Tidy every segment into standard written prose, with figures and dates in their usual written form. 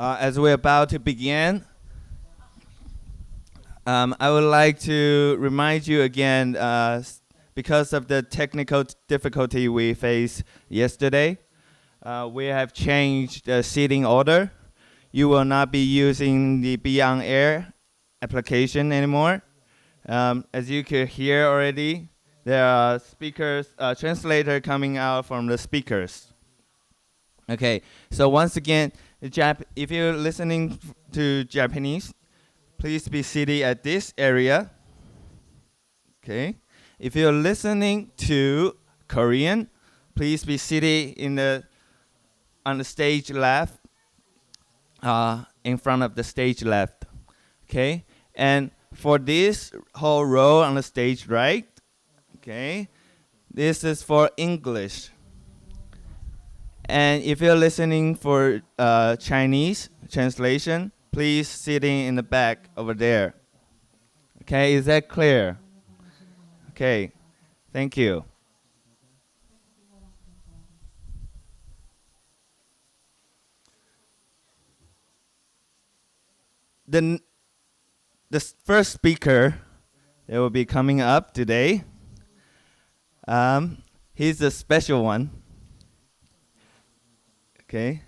As we're about to begin, I would like to remind you again, because of the technical difficulty we faced yesterday, we have changed the seating order. You will not be using the Beyond Air application anymore. As you could hear already, there are speakers, translator coming out from the speakers. Okay, so once again, if you're listening to Japanese, please be seated at this area. Okay, if you're listening to Korean, please be seated on the stage left, in front of the stage left. Okay, and for this whole row on the stage right, okay, this is for English. And if you're listening for Chinese translation, please sitting in the back over there. Okay, is that clear? Okay, thank you. The first speaker that will be coming up today, he's a special one. Okay,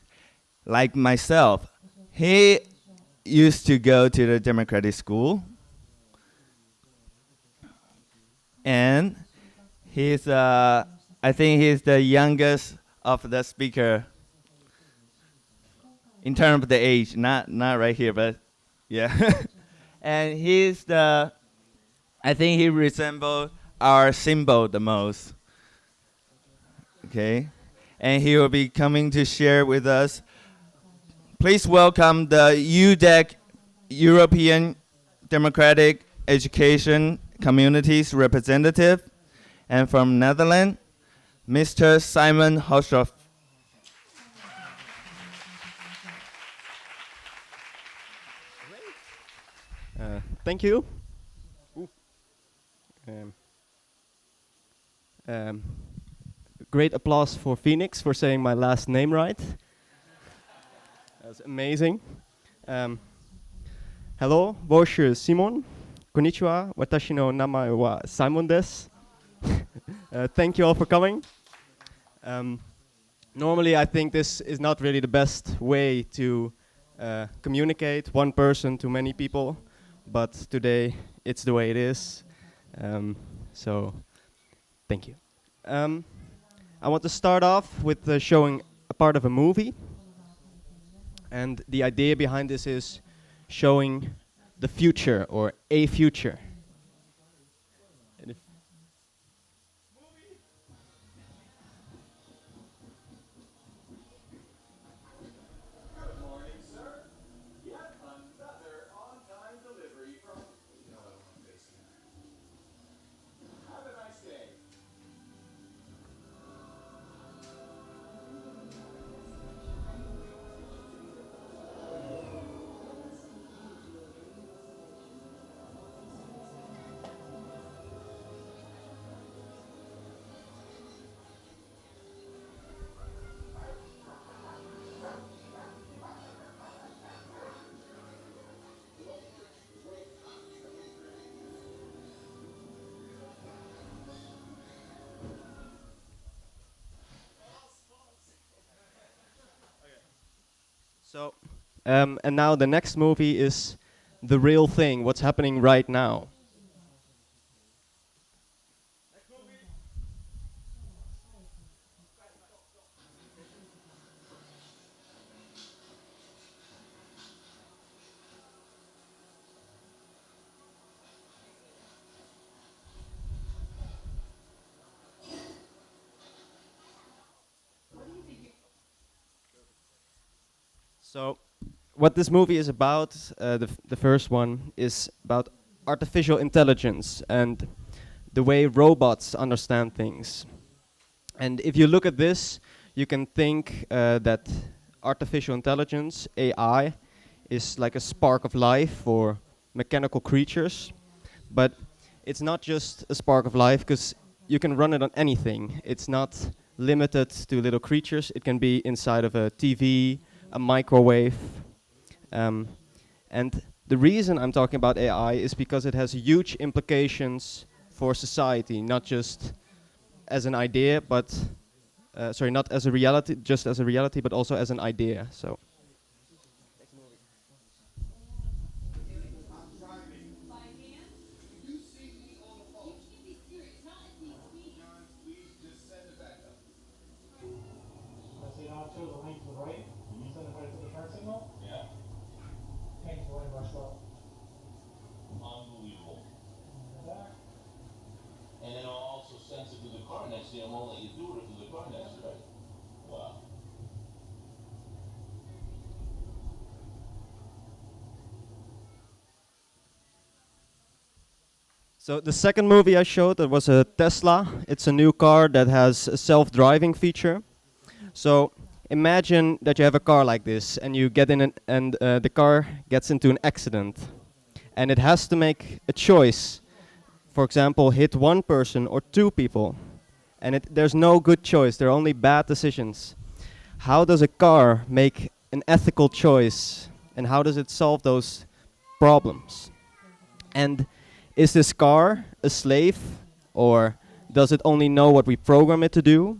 like myself, he used to go to the democratic school, and he's I think he's the youngest of the speaker in terms of the age, not right here, but yeah. And I think he resembles our symbol the most. Okay, and he will be coming to share with us. Please welcome the EUDEC European Democratic Education Communities representative, and from Netherlands, Mr. Simon Hulshoff. Thank you. Great applause for Phoenix for saying my last name right. That's amazing. Hello, Bonjour, Simon. Konnichiwa, watashi no namae wa Simon desu. Thank you all for coming. Normally, I think this is not really the best way to communicate one person to many people, but today it's the way it is. So, thank you. I want to start off with showing a part of a movie. And the idea behind this is showing the future, or a future. Good morning, sir. Yet another on-time delivery from Have a nice day. So, and now the next movie is the real thing, what's happening right now. So, what this movie is about, the first one, is about artificial intelligence and the way robots understand things. And if you look at this, you can think that artificial intelligence, AI, is like a spark of life for mechanical creatures. But it's not just a spark of life, because you can run it on anything. It's not limited to little creatures. It can be inside of a TV, a microwave, And the reason I'm talking about AI is because it has huge implications for society, not just as an idea, but sorry, not as a reality, just as a reality, but also as an idea. So. And then I'll also sense it to the car next to you. I won't let you do it to the car next to you. Wow. So the second movie I showed, that was a Tesla. It's a new car that has a self-driving feature. So imagine that you have a car like this and you get in and the car gets into an accident. And it has to make a choice. For example, hit one person or two people. And there's no good choice, there are only bad decisions. How does a car make an ethical choice? And how does it solve those problems? And is this car a slave? Or does it only know what we program it to do?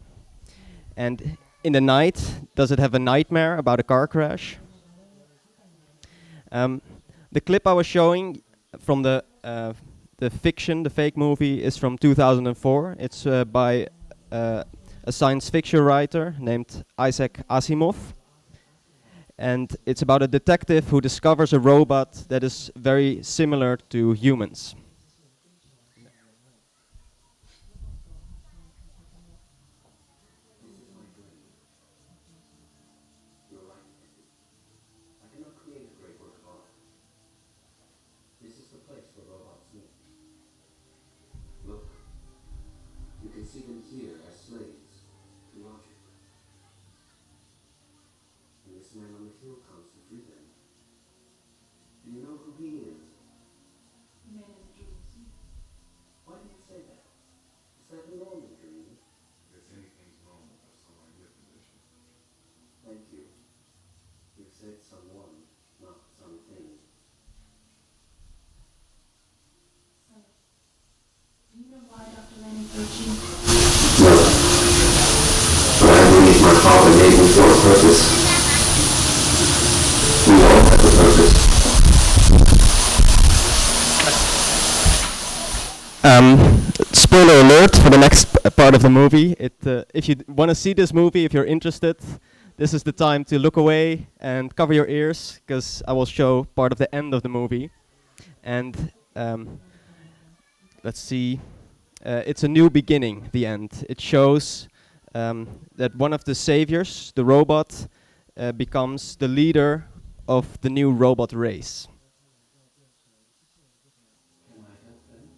And in the night, does it have a nightmare about a car crash? The clip I was showing from the fiction, the fake movie, is from 2004. It's by a science fiction writer named Isaac Asimov. And it's about a detective who discovers a robot that is very similar to humans. See them here as slaves to logic. And this man on the hill comes to free them. Do you know who he is? The man in the dreams. Why do you say that? Is that a normal dream? If anything's normal for someone in your position. Thank you. You've said someone, not something. So, do you know why Dr. Lanning virtue? No. But I believe my father made me for a purpose. We all have a purpose. Spoiler alert for the next part of the movie. If you want to see this movie, if you're interested, this is the time to look away and cover your ears, because I will show part of the end of the movie. And let's see. It's a new beginning, the end. It shows that one of the saviors, the robot, becomes the leader of the new robot race. Can I help them?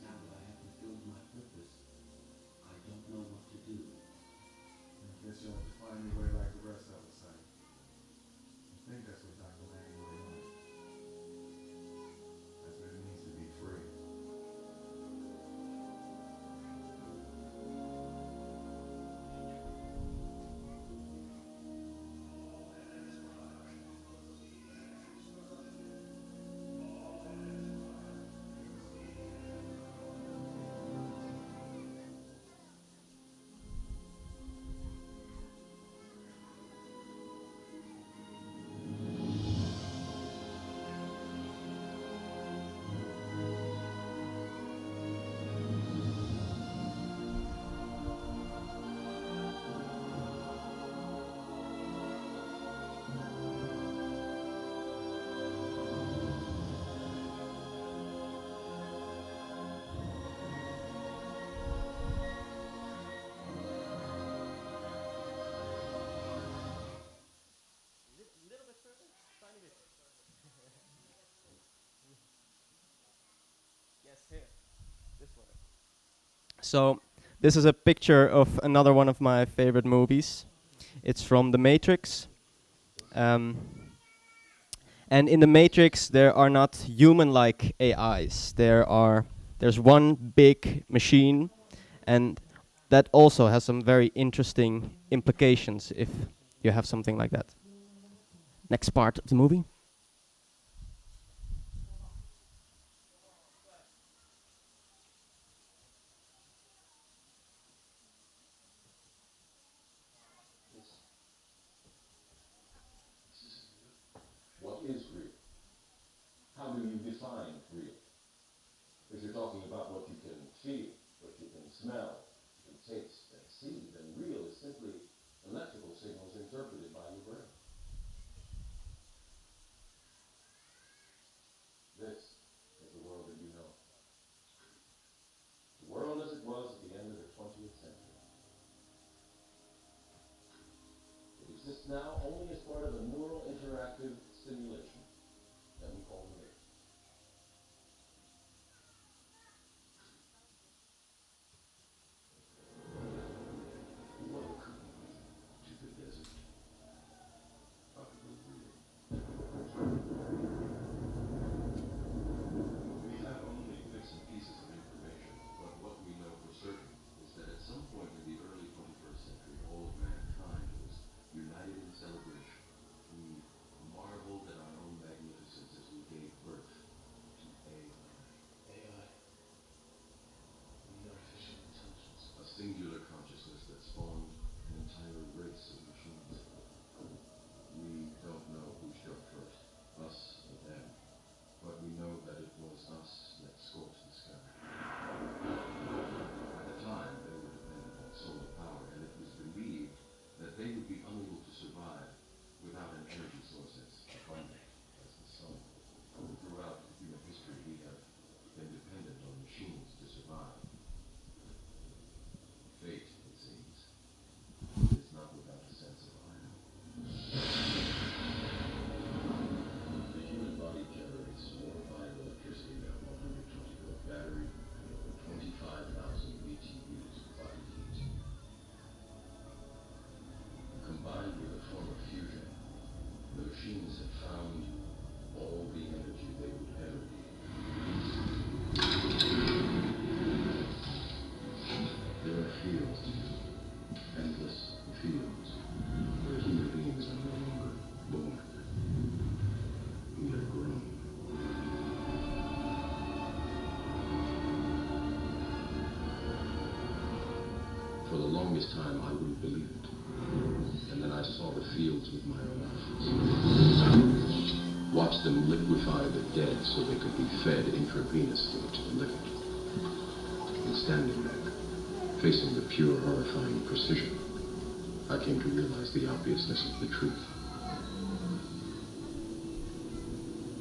Now that I have fulfilled my purpose, I don't know what to do. I guess you'll have to find your way like the rest of us, I think that's what Dr. Lanning really wants. That's what it means to be free. So this is a picture of another one of my favorite movies. It's from The Matrix. And in The Matrix, there are not human-like AIs. There's one big machine, and that also has some very interesting implications if you have something like that. next part of the movie. What is real? How do you define real? If you're talking about what you can feel, what you can smell, you can taste and see, then real is simply electrical signals interpreted by your brain. This is the world that you know. The world as it was at the end of the 20th century. It exists now only as part of a neural interactive stimulation that we call the mirror. Welcome to the desert of the real. We have only bits and pieces of information, but what we know for certain is that at some point in the early 21st century, all of mankind was united in celebration. We marveled at our own magnificence as we gave birth to AI. AI. The artificial intelligence. A singular consciousness that spawned an entire race of machines. We don't know who struck first, us or them, but we know that it was us that scorched the sky. At the time, they were dependent on solar power, and it was believed that they would be unable to survive without an energy source as abundant as the sun. Throughout human history, we have been dependent on machines to survive. Fate, it seems, is not without a sense of irony. The human body generates more fine electricity than a 120-volt battery and over 25,000 BTUs of body heat. Combined with a form of fusion, the machines have found all the energy they would ever need. There are fields, endless fields, where human beings are no longer born. We are grown. For the longest time, I wouldn't believe it. And then I saw the fields with my own eyes. Watched them liquefy the dead so they could be fed intravenously to the living. And standing there, facing the pure, horrifying precision, I came to realize the obviousness of the truth.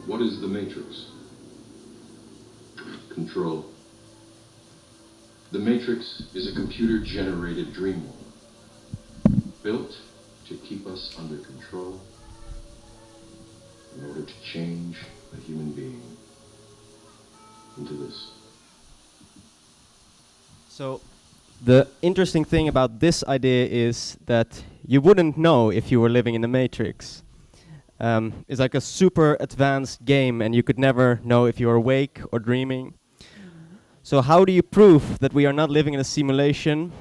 What is the Matrix? Control. The Matrix is a computer-generated dream world, built to keep us under control in order to change a human being into this. So, the interesting thing about this idea is that you wouldn't know if you were living in the Matrix. It's like a super advanced game, and you could never know if you're awake or dreaming. So how do you prove that we are not living in a simulation?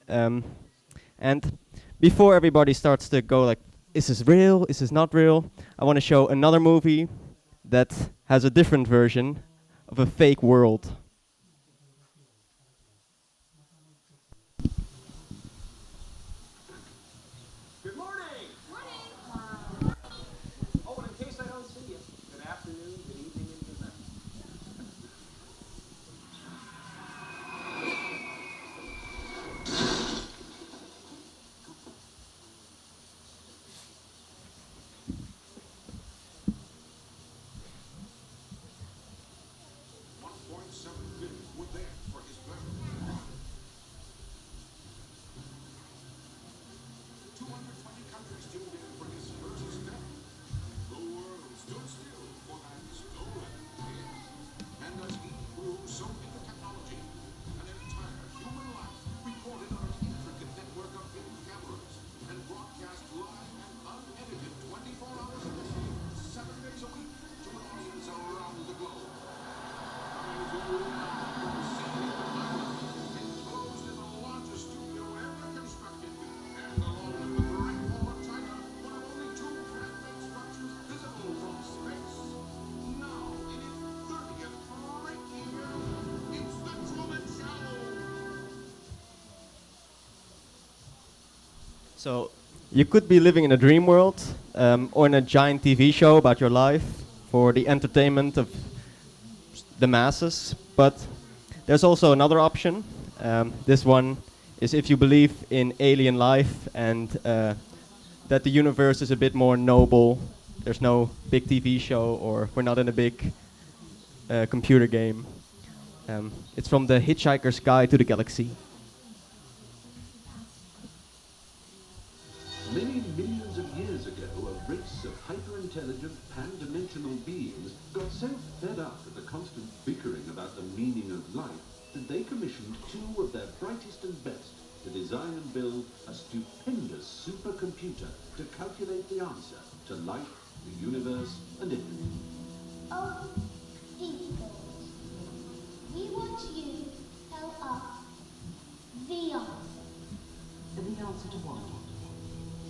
And before everybody starts to go like, is this real? Is this not real? I want to show another movie that has a different version of a fake world. Good morning! Morning. Oh, and in case I don't see you, good afternoon, good evening, and good night. So you could be living in a dream world or in a giant TV show about your life for the entertainment of the masses, but there's also another option. This one is if you believe in alien life and that the universe is a bit more noble. There's no big TV show, or we're not in a big computer game. It's from The Hitchhiker's Guide to the Galaxy. Many millions of years ago, a race of hyper-intelligent, pan-dimensional beings got so fed up with the constant bickering about the meaning of life that they commissioned two of their brightest and best to design and build a stupendous supercomputer to calculate the answer to life, the universe, and everything. Oh, people, we want you to tell us the answer. The answer to what?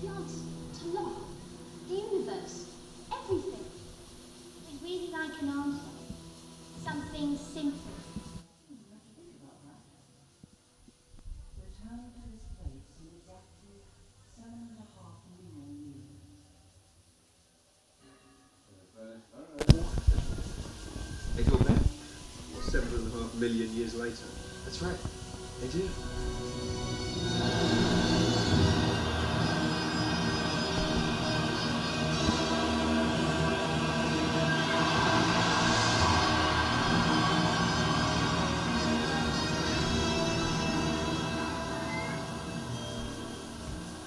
The answer to life, the universe, everything. We'd really like an answer. Something simple. They go back 7.5 million years later. That's right. They do.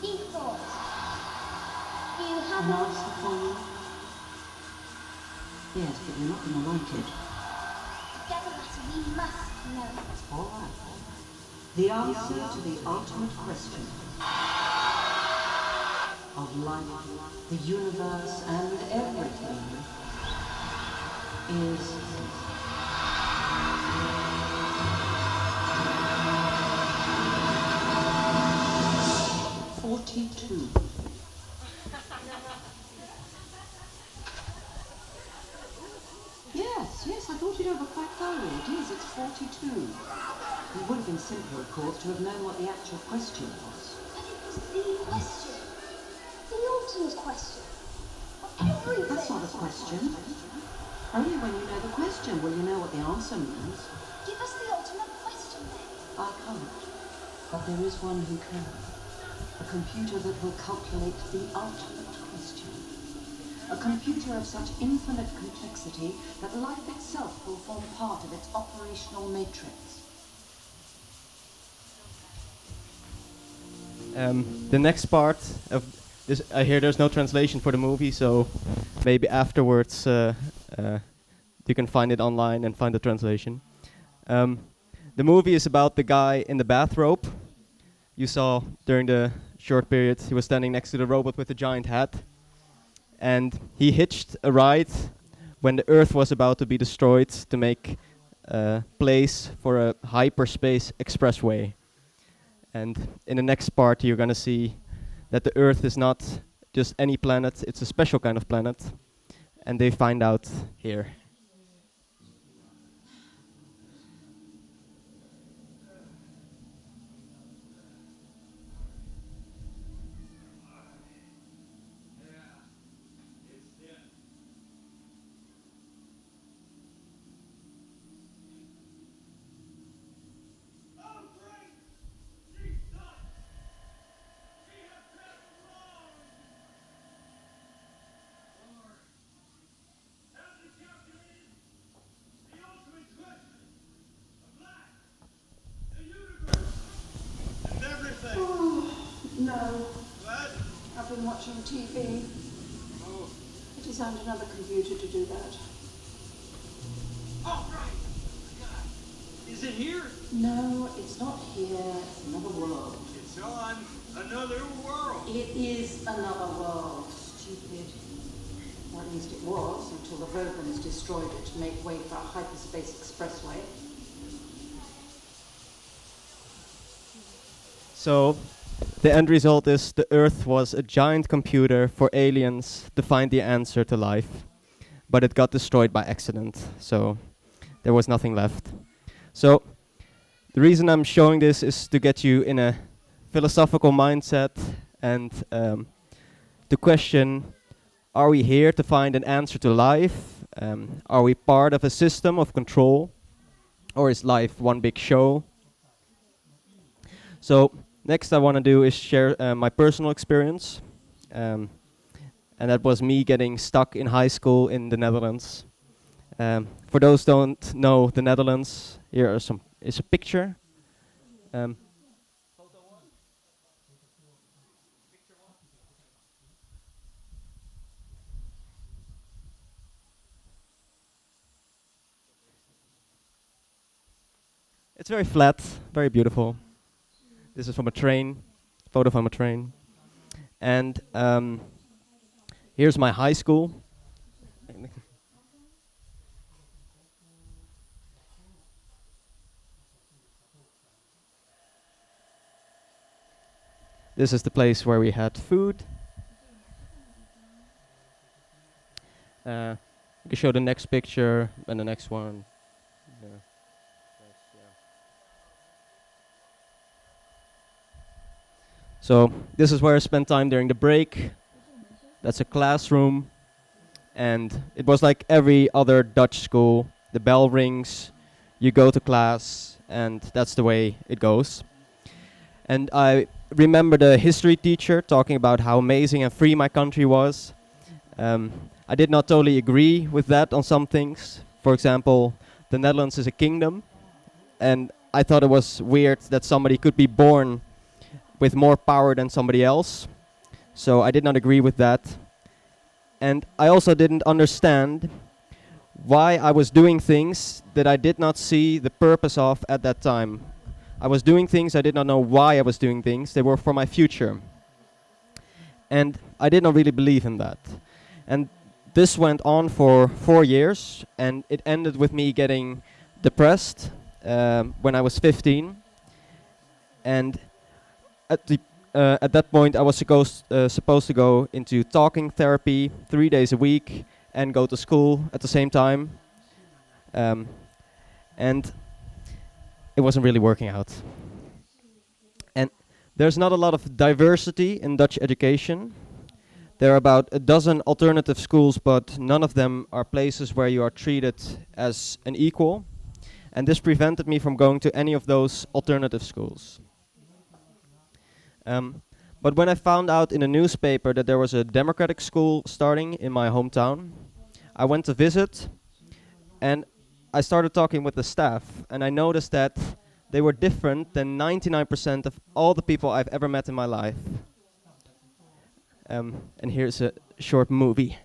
Deep thought. You have An a... answer for you? Yes, but you're not going to like it. It doesn't matter, we must know it. All right. The answer to the ultimate question of life, the universe, and everything is 42. Yes, I thought it over quite thoroughly. It is, it's 42. It would have been simpler, of course, to have known what the actual question was. But it was the question. The ultimate question. Of everything. That's not a question. Only when you know the question will you know what the answer means. Give us the ultimate question then. I can't. But there is one who can. A computer that will calculate the ultimate question. A computer of such infinite complexity that life itself will form part of its operational matrix. The next part of this, I hear there's no translation for the movie, so maybe afterwards you can find it online and find the translation. The movie is about the guy in the bathrobe. You saw during the short period he was standing next to the robot with the giant hat. And he hitched a ride when the Earth was about to be destroyed to make place for a hyperspace expressway. And in the next part you're going to see that the Earth is not just any planet, it's a special kind of planet. And they find out here. No. What? I've been watching TV. Oh. I designed another computer to do that. Oh, right. Is it here? No, it's not here. It's another world. It's on another world. It is another world, stupid. Or at least it was, until the Romans destroyed it to make way for a hyperspace expressway. So the end result is the Earth was a giant computer for aliens to find the answer to life, but it got destroyed by accident, so there was nothing left. So the reason I'm showing this is to get you in a philosophical mindset and the question, are we here to find an answer to life? Are we part of a system of control? Or is life one big show? So next I want to do is share my personal experience. And that was me getting stuck in high school in the Netherlands. For those who don't know the Netherlands, here is a picture. It's very flat, very beautiful. This is from a train, photo from a train. And here's my high school. This is the place where we had food. You can show the next picture and the next one. Yeah. So this is where I spent time during the break. That's a classroom. And it was like every other Dutch school. The bell rings, you go to class, and that's the way it goes. And I remember the history teacher talking about how amazing and free my country was. I did not totally agree with that on some things. For example, the Netherlands is a kingdom. And I thought it was weird that somebody could be born with more power than somebody else. So I did not agree with that. And I also didn't understand why I was doing things that I did not see the purpose of at that time. I was doing things, I did not know why I was doing things. They were for my future. And I did not really believe in that. And this went on for 4 years, and it ended with me getting depressed when I was 15. And at that point, I was supposed to go into talking therapy 3 days a week and go to school at the same time. And it wasn't really working out. And there's not a lot of diversity in Dutch education. There are about a dozen alternative schools, but none of them are places where you are treated as an equal. And this prevented me from going to any of those alternative schools. But when I found out in a newspaper that there was a democratic school starting in my hometown, I went to visit, and I started talking with the staff, and I noticed that they were different than 99% of all the people I've ever met in my life. And here's a short movie.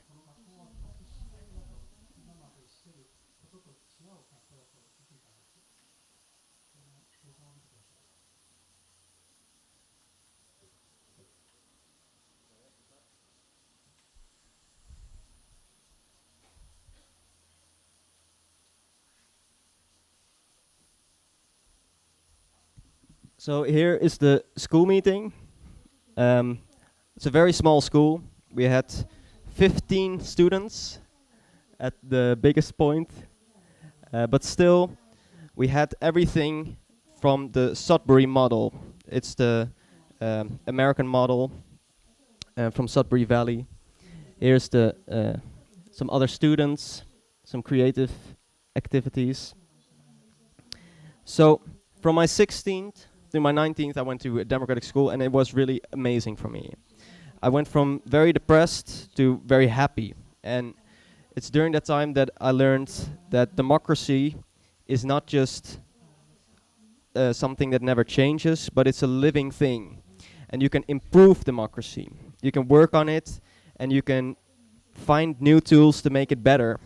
So here is the school meeting. It's a very small school. We had 15 students at the biggest point, but still we had everything from the Sudbury model. It's the American model from Sudbury Valley. Here's the some other students, some creative activities. So from my 16th to my 19th, I went to a democratic school, and it was really amazing for me. I went from very depressed to very happy. And it's during that time that I learned that democracy is not just something that never changes, but it's a living thing. And you can improve democracy. You can work on it, and you can find new tools to make it better.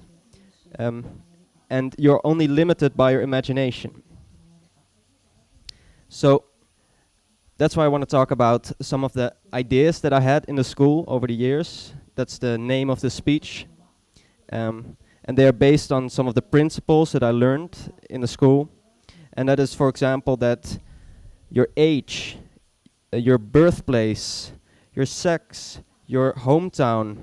And you're only limited by your imagination. So that's why I want to talk about some of the ideas that I had in the school over the years. That's the name of the speech. And they are based on some of the principles that I learned in the school. And that is, for example, that your age, your birthplace, your sex, your hometown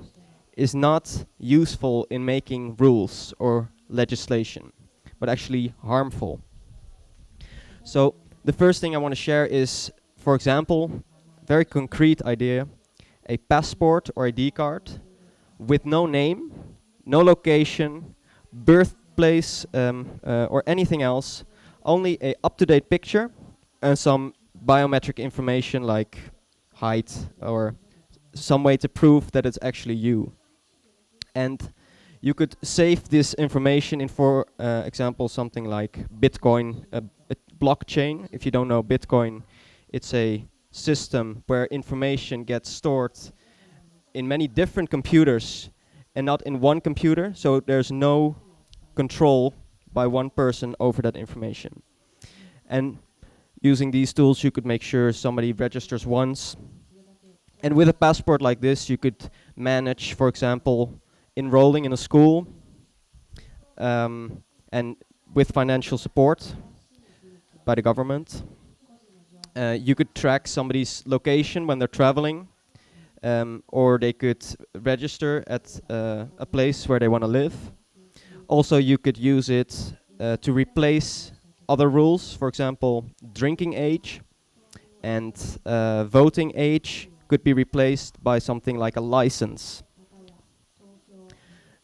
is not useful in making rules or legislation, but actually harmful. So the first thing I want to share is, for example, very concrete idea, a passport or ID card with no name, no location, birthplace, or anything else, only a up-to-date picture and some biometric information like height or some way to prove that it's actually you. And you could save this information in, for example, something like Bitcoin, a blockchain. If you don't know Bitcoin, it's a system where information gets stored in many different computers and not in one computer, so there's no control by one person over that information. And using these tools, you could make sure somebody registers once. And with a passport like this, you could manage, for example, enrolling in a school, and with financial support by the government. You could track somebody's location when they're traveling, or they could register at a place where they want to live. Also, you could use it to replace other rules, for example, drinking age and voting age could be replaced by something like a license.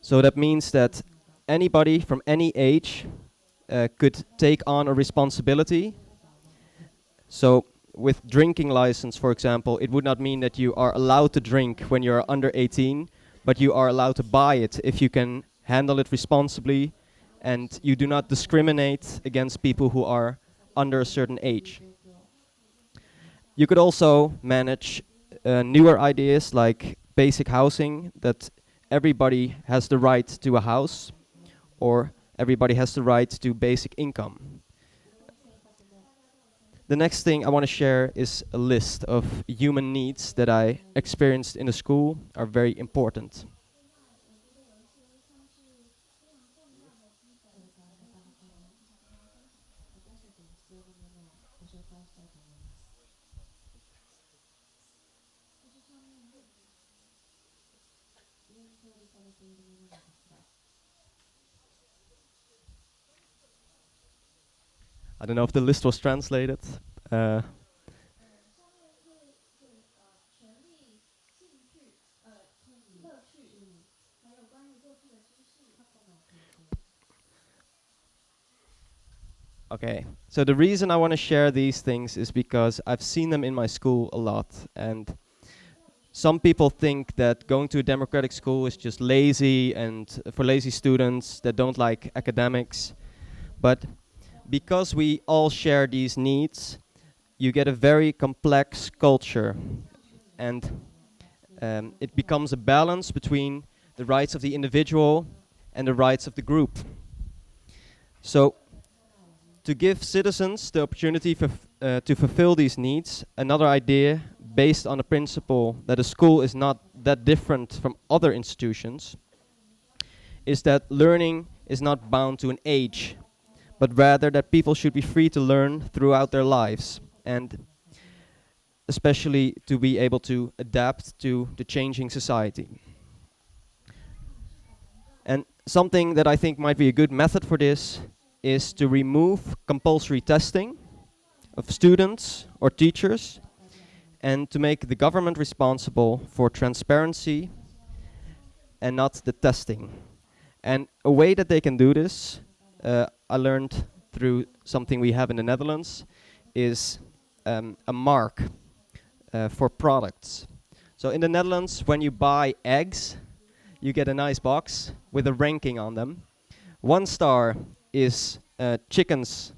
So that means that anybody from any age could take on a responsibility. So with drinking license, for example, it would not mean that you are allowed to drink when you're under 18, but you are allowed to buy it if you can handle it responsibly, and you do not discriminate against people who are under a certain age. You could also manage newer ideas like basic housing, that everybody has the right to a house, or everybody has the right to basic income. The next thing I want to share is a list of human needs that I experienced in the school are very important. I don't know if the list was translated. Okay, so the reason I want to share these things is because I've seen them in my school a lot, and some people think that going to a democratic school is just lazy and for lazy students that don't like academics, but because we all share these needs, you get a very complex culture, and it becomes a balance between the rights of the individual and the rights of the group. So, to give citizens the opportunity to fulfill these needs, another idea based on the principle that a school is not that different from other institutions is that learning is not bound to an age, but rather that people should be free to learn throughout their lives, and especially to be able to adapt to the changing society. And something that I think might be a good method for this is to remove compulsory testing of students or teachers, and to make the government responsible for transparency and not the testing. And a way that they can do this, I learned through something we have in the Netherlands, is a mark for products. So in the Netherlands, when you buy eggs, you get a nice box with a ranking on them. 1 star is chickens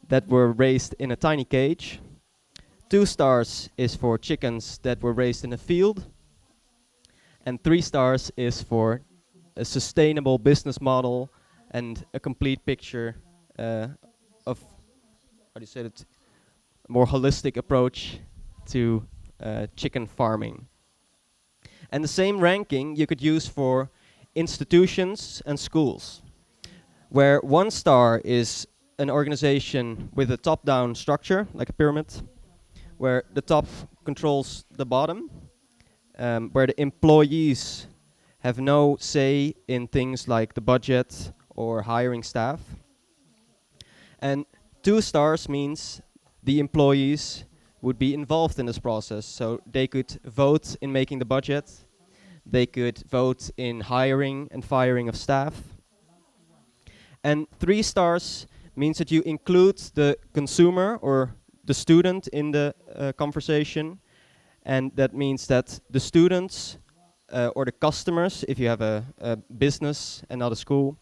that were raised in a tiny cage. 2 stars is for chickens that were raised in a field. And 3 stars is for a sustainable business model and a complete picture of, how do you say it, a more holistic approach to chicken farming. And the same ranking you could use for institutions and schools, where 1 star is an organization with a top-down structure, like a pyramid, where the top controls the bottom, where the employees have no say in things like the budget or hiring staff. And 2 stars means the employees would be involved in this process. So they could vote in making the budget, they could vote in hiring and firing of staff. And 3 stars means that you include the consumer or the student in the conversation, and that means that the students or the customers, if you have a business and not a school,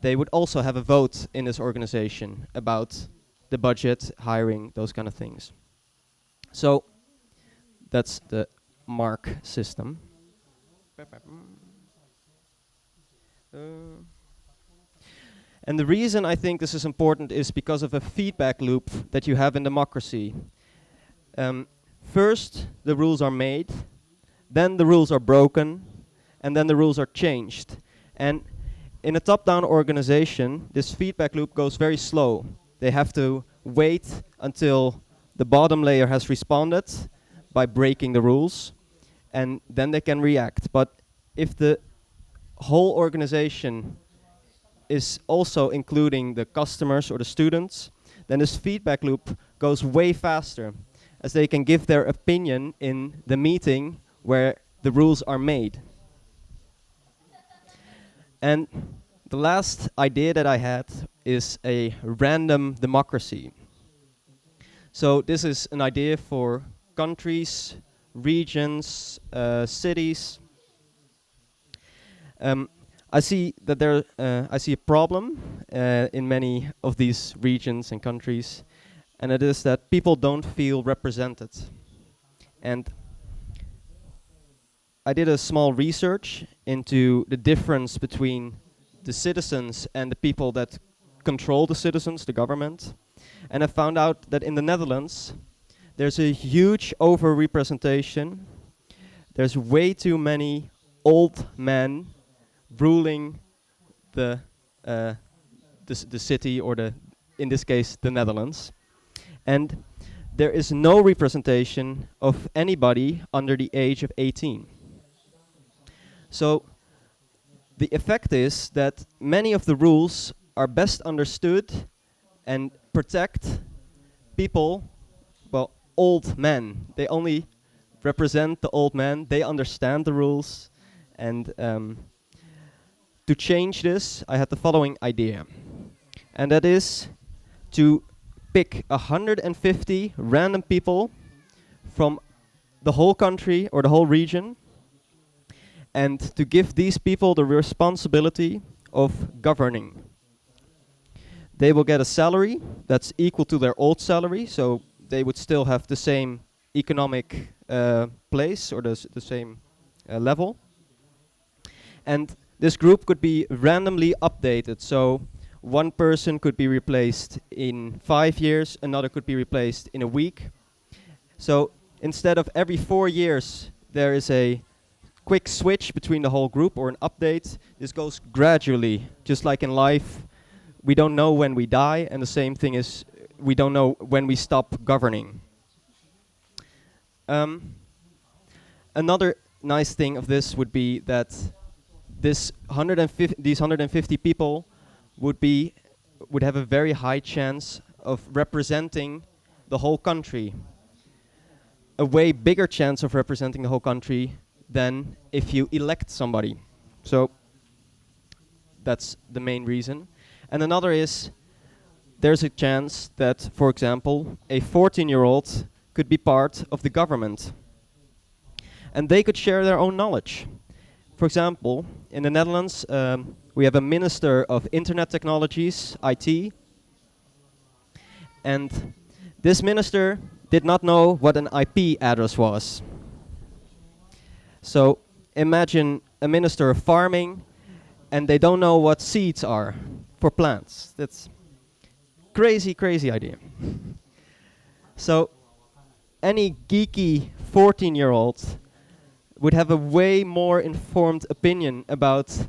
they would also have a vote in this organization about the budget, hiring, those kind of things. So that's the mark system. And the reason I think this is important is because of a feedback loop that you have in democracy. First, the rules are made, then the rules are broken, and then the rules are changed. And in a top-down organization, this feedback loop goes very slow. They have to wait until the bottom layer has responded by breaking the rules, and then they can react. But if the whole organization is also including the customers or the students, then this feedback loop goes way faster, as they can give their opinion in the meeting where the rules are made. And the last idea that I had is a random democracy. So this is an idea for countries, regions, cities. I see that I see a problem in many of these regions and countries, and it is that people don't feel represented. And I did a small research into the difference between the citizens and the people that control the citizens, the government. And I found out that in the Netherlands, there's a huge overrepresentation. There's way too many old men ruling the city, or in this case, the Netherlands. And there is no representation of anybody under the age of 18. So the effect is that many of the rules are best understood and protect people, well, old men. They only represent the old men. They understand the rules. And to change this, I had the following idea. And that is to pick 150 random people from the whole country or the whole region, and to give these people the responsibility of governing. They will get a salary that's equal to their old salary, so they would still have the same economic place or the same level. And this group could be randomly updated, so one person could be replaced in 5 years, another could be replaced in a week. So instead of every 4 years there is a quick switch between the whole group or an update, this goes gradually. Just like in life, we don't know when we die, and the same thing is we don't know when we stop governing. Another nice thing of this would be that these 150 people would have a very high chance of representing the whole country. A way bigger chance of representing the whole country than if you elect somebody. So that's the main reason. And another is there's a chance that, for example, a 14-year-old could be part of the government. And they could share their own knowledge. For example, in the Netherlands, we have a Minister of Internet Technologies, IT. And this minister did not know what an IP address was. So imagine a minister of farming, and they don't know what seeds are for plants. That's crazy, crazy idea. So any geeky 14-year-old would have a way more informed opinion about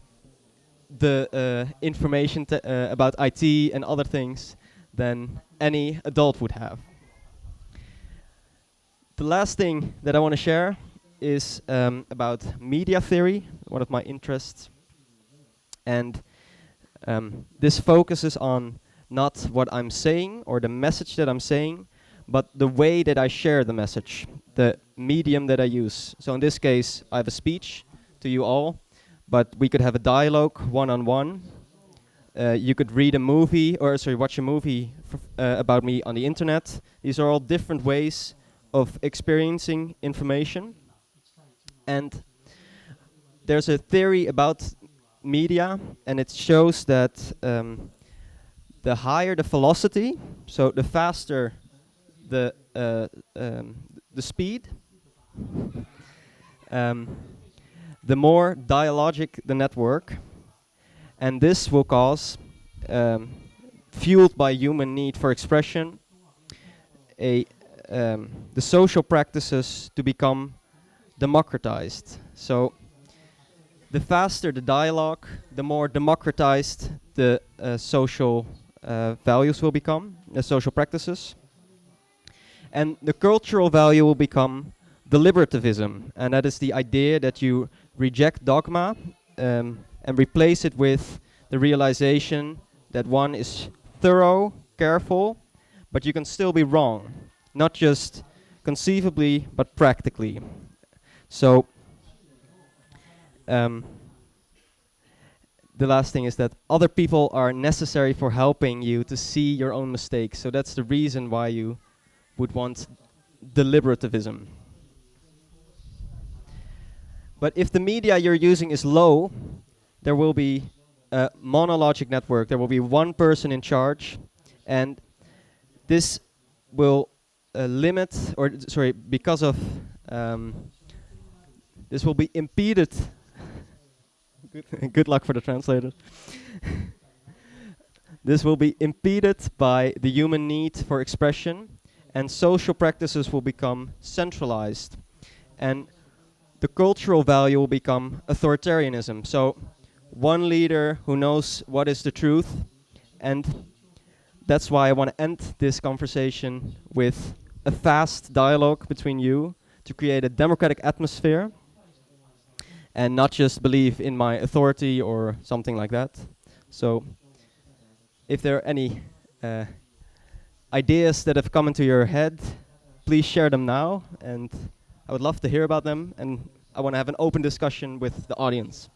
the information about IT and other things than any adult would have. The last thing that I want to share is about media theory, one of my interests. And this focuses on not what I'm saying or the message that I'm saying, but the way that I share the message, the medium that I use. So in this case, I have a speech to you all, but we could have a dialogue one-on-one. You could read a movie, or sorry, watch a movie about me on the internet. These are all different ways of experiencing information. And there's a theory about media, and it shows that the higher the velocity, so the faster the speed, the more dialogic the network, and this will cause, fueled by human need for expression, the social practices to become democratized. So the faster the dialogue, the more democratized the social values will become, the social practices. And the cultural value will become deliberativism, and that is the idea that you reject dogma and replace it with the realization that one is thorough, careful, but you can still be wrong, not just conceivably, but practically. So the last thing is that other people are necessary for helping you to see your own mistakes. So that's the reason why you would want deliberativism. But if the media you're using is low, there will be a monologic network. There will be one person in charge, and this will because of this will be impeded. Good luck for the translator. This will be impeded by the human need for expression, and social practices will become centralized, and the cultural value will become authoritarianism. So one leader who knows what is the truth, and that's why I want to end this conversation with a fast dialogue between you to create a democratic atmosphere and not just believe in my authority or something like that. So if there are any ideas that have come into your head, please share them now, and I would love to hear about them, and I want to have an open discussion with the audience.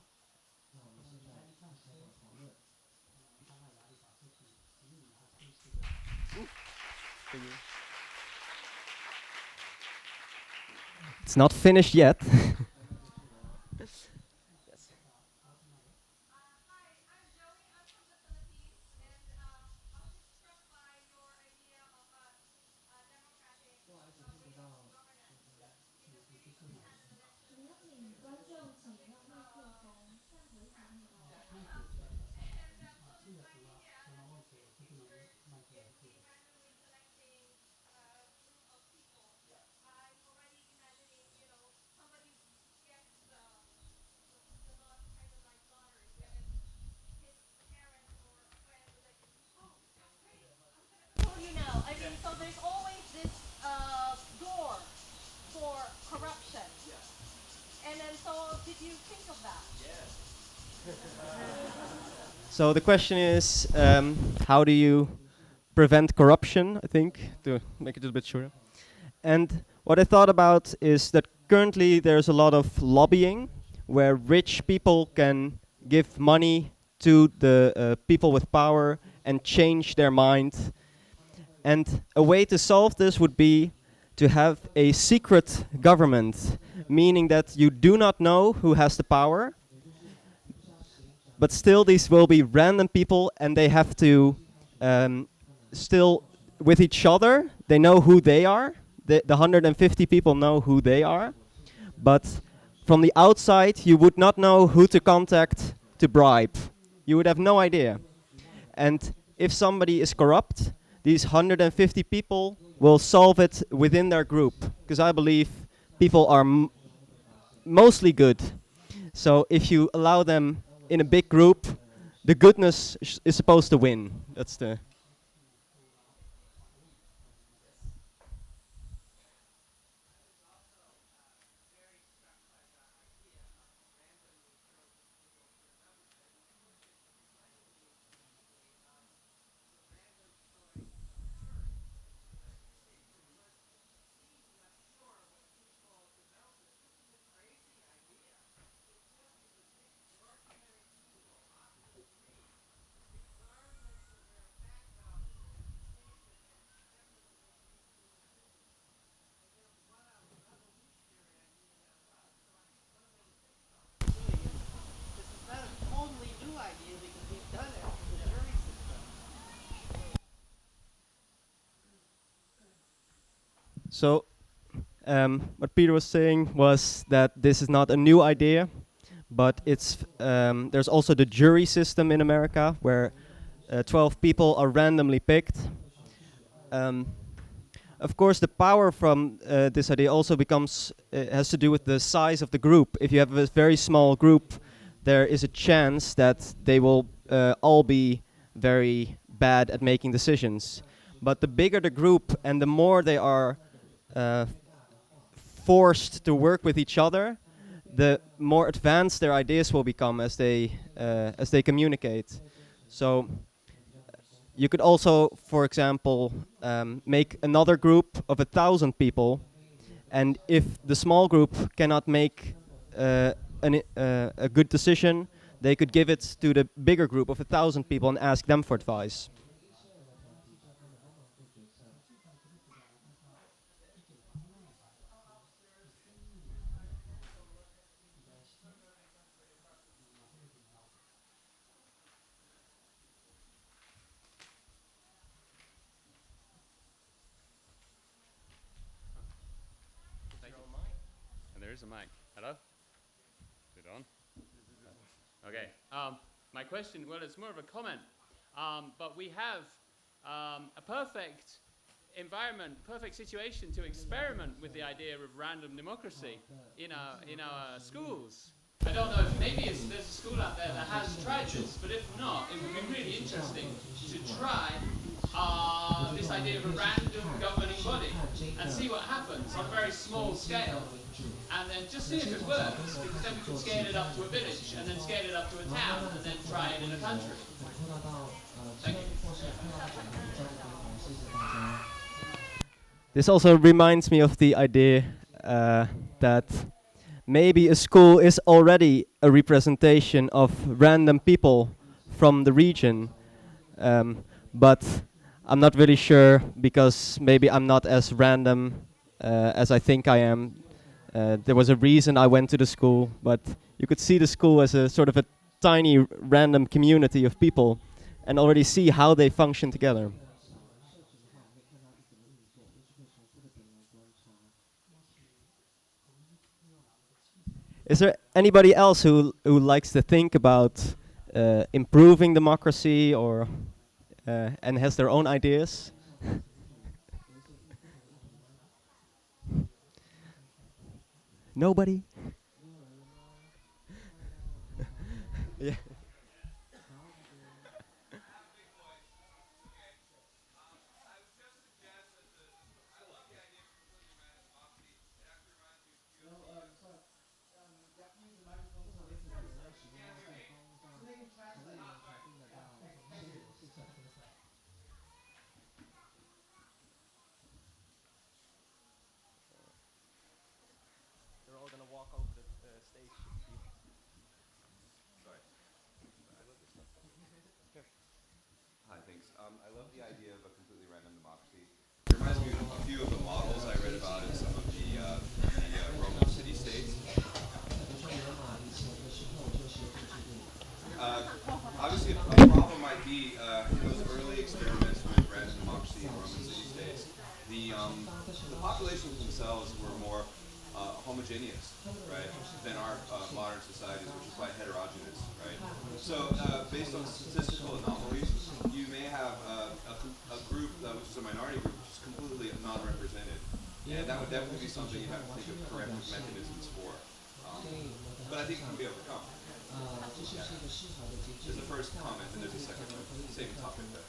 It's not finished yet. So there's always this door for corruption. And then, so did you think of that? So the question is, how do you prevent corruption, I think, to make it a bit shorter. And what I thought about is that currently there's a lot of lobbying where rich people can give money to the people with power and change their mind. And a way to solve this would be to have a secret government, meaning that you do not know who has the power, but still these will be random people, and they have to still with each other, they know who they are. The 150 people know who they are, but from the outside you would not know who to contact to bribe. You would have no idea. And if somebody is corrupt, these 150 people will solve it within their group, because I believe people are mostly good. So if you allow them in a big group, the goodness is supposed to win. That's the... So, what Peter was saying was that this is not a new idea, but it's there's also the jury system in America where 12 people are randomly picked. Of course, the power from this idea also has to do with the size of the group. If you have a very small group, there is a chance that they will all be very bad at making decisions. But the bigger the group and the more they are forced to work with each other, the more advanced their ideas will become as they communicate. So you could also, for example, make another group of 1,000 people, and if the small group cannot make a good decision, they could give it to the bigger group of 1,000 people and ask them for advice. There's a mic. Hello? Is it on? Okay. My question, well, it's more of a comment. But we have a perfect environment, perfect situation to experiment with the idea of random democracy in our schools. I don't know if maybe there's a school out there that has tried this, but if not, it would be really interesting to try this idea of a random governing body and see what happens on a very small scale. And then just see if it works, because then we could scale it up to a village, and then scale it up to a town, and then try it in a country. Thank you. This also reminds me of the idea that maybe a school is already a representation of random people from the region, but I'm not really sure, because maybe I'm not as random as I think I am. There was a reason I went to the school, but you could see the school as a sort of a tiny random community of people and already see how they function together. Is there anybody else who likes to think about improving democracy or and has their own ideas? Nobody? Yeah. Hi, thanks. I love the idea of a completely random democracy. It reminds me of a few of the models I read about in some of the Roman city-states. Obviously, a problem might be in those early experiments with random democracy in Roman city-states, the populations themselves were more homogeneous, right, than our modern societies, which is quite heterogeneous, right? So, based on statistical anomalies, you may have a group which is a minority group, which is completely non-represented, and that would definitely be something you have to think of corrective mechanisms for. But I think it can be overcome. Yeah. There's a first comment, and there's a second one. Same topic there.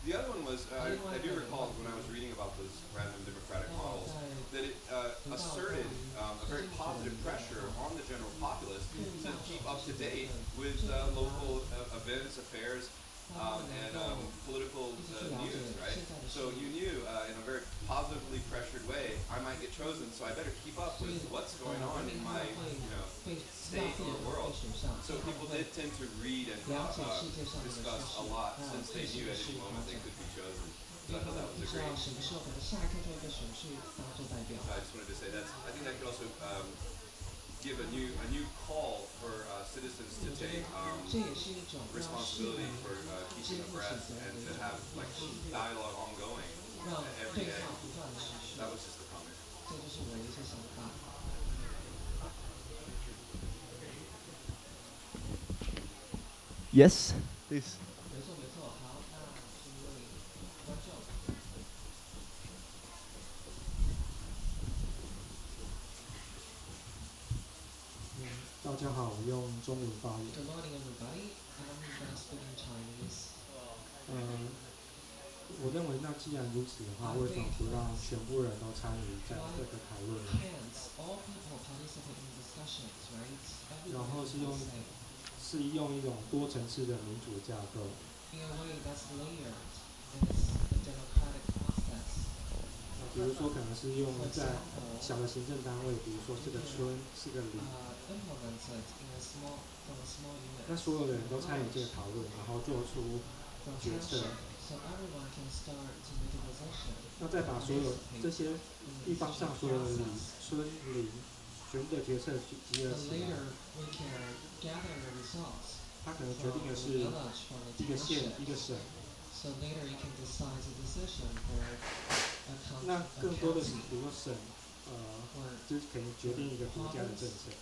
The other one was, I do recall when I was reading about those random democratic models, that it asserted a very positive pressure on the general populace to keep up to date with local events, affairs, and political news, right? So you knew in a very positively pressured way, I might get chosen, so I better keep up with what's going on in my state or world. So people did tend to read and discuss a lot, since they knew at any moment they could be chosen. So I thought that was a great. So I just wanted to say I think that could also give a new call for citizens to take responsibility for keeping abreast and to have like dialogue ongoing every day. That was just the comment. Yes, please. 没错没错，好，那是一位观众。大家好，我用中文发言。 Good morning, everybody. I'm going to speak in Chinese. 我认为那既然如此的话，为什么不让全部人都参与在这个讨论呢？ Hence, all people participate in discussions, right? 然后 Everybody 是用一种多层次的民主架构。 in a way that's layered, and it's a democratic process. 比如说，可能是用在小的行政单位，比如说是个村，是个里。Implemented in a small, from a small unit. 那所有的人都参与这个讨论，然后做出决策。 So everyone can start to make a decision. 那再把所有这些地方上所有的里、村、里全部的决策集合起来。 Later, we can gather the results. 他可能决定的是一个县、一个省。 So later, you can decide the decision for a county. 那更多的是，比如说省，就是可以决定一个国家的政策。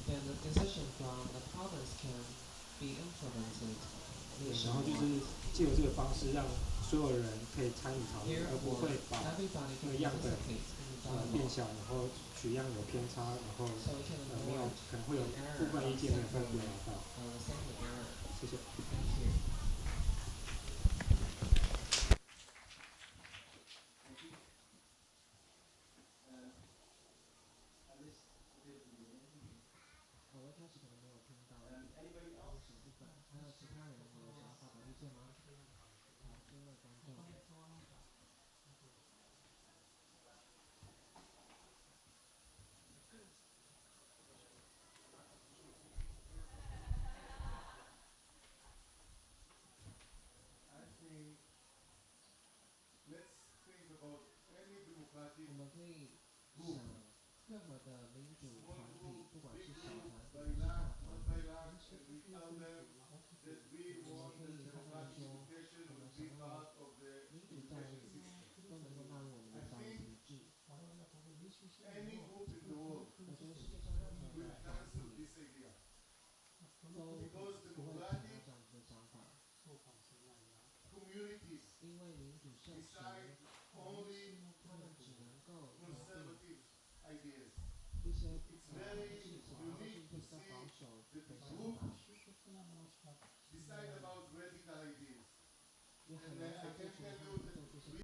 Then the decision from the province can be implemented. 然后就是借由这个方式，让所有人可以参与讨论，而不会把那个样本变小，然后取样有偏差，然后没有可能会有部分意见没有被表达到。谢谢。 我们可以想任何的民主团体，不管是小团体还是大团体，我们可以和他们说，我们想要说，民主教育都能够纳入我们的教育体制。我觉得世界上任何的团体都不会想要这样子的想法，因为民主社群。 他们只能够决定一些事情，或是一些比较保守的想法。也很难在这群他们做这些。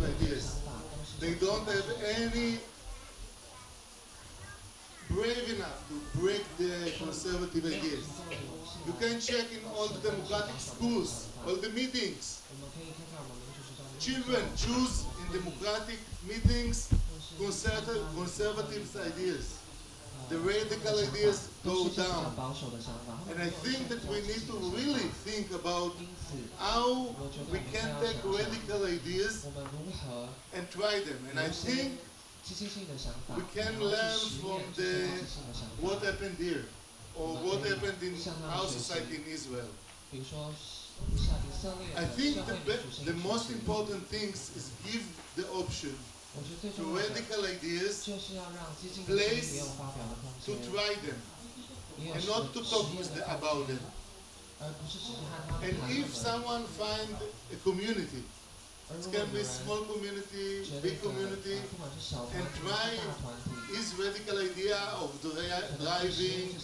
Ideas. They don't have any brave enough to break the conservative ideas. You can check in all the democratic schools, all the meetings. Children choose in democratic meetings conservative ideas. The radical ideas go down. And I think that we need to really think about how we can take radical ideas and try them. And I think we can learn from what happened here, or what happened in our society in Israel. I think the most important things is give the option to radical ideas place to try them and not to talk about them. And if someone find a community, it can be a small community, big community, and try his radical idea of driving,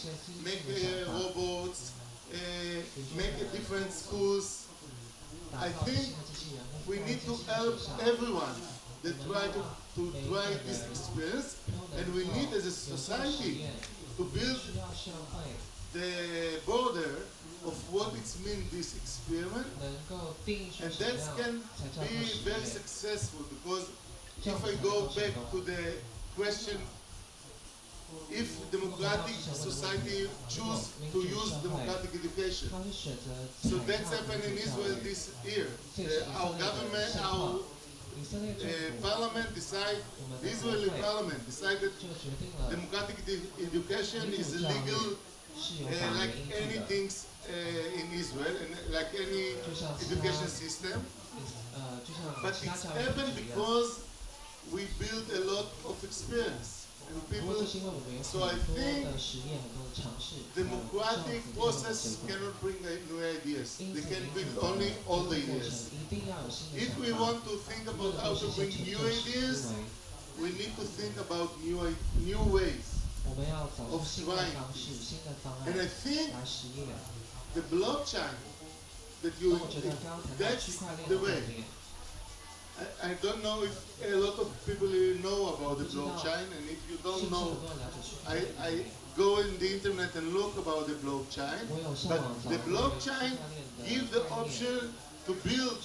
make robots, make different schools, I think we need to help everyone that try to try this experience, and we need as a society to build the border of what it means this experiment, and that can be very successful, because if I go back to the question if democratic society choose to use democratic education. So that's happened in Israel this year. Our government, our parliament decided, the Israeli parliament decided democratic education is illegal like anything in Israel, and like any education system. But it's happened because we built a lot of experience. And people, so I think democratic process cannot bring new ideas. They can bring only old ideas. If we want to think about how to bring new ideas, we need to think about new ways of trying. And I think the blockchain that's the way. I don't know if a lot of people know about the blockchain, and if you don't know, I go in the internet and look about the blockchain. But the blockchain gives the option to build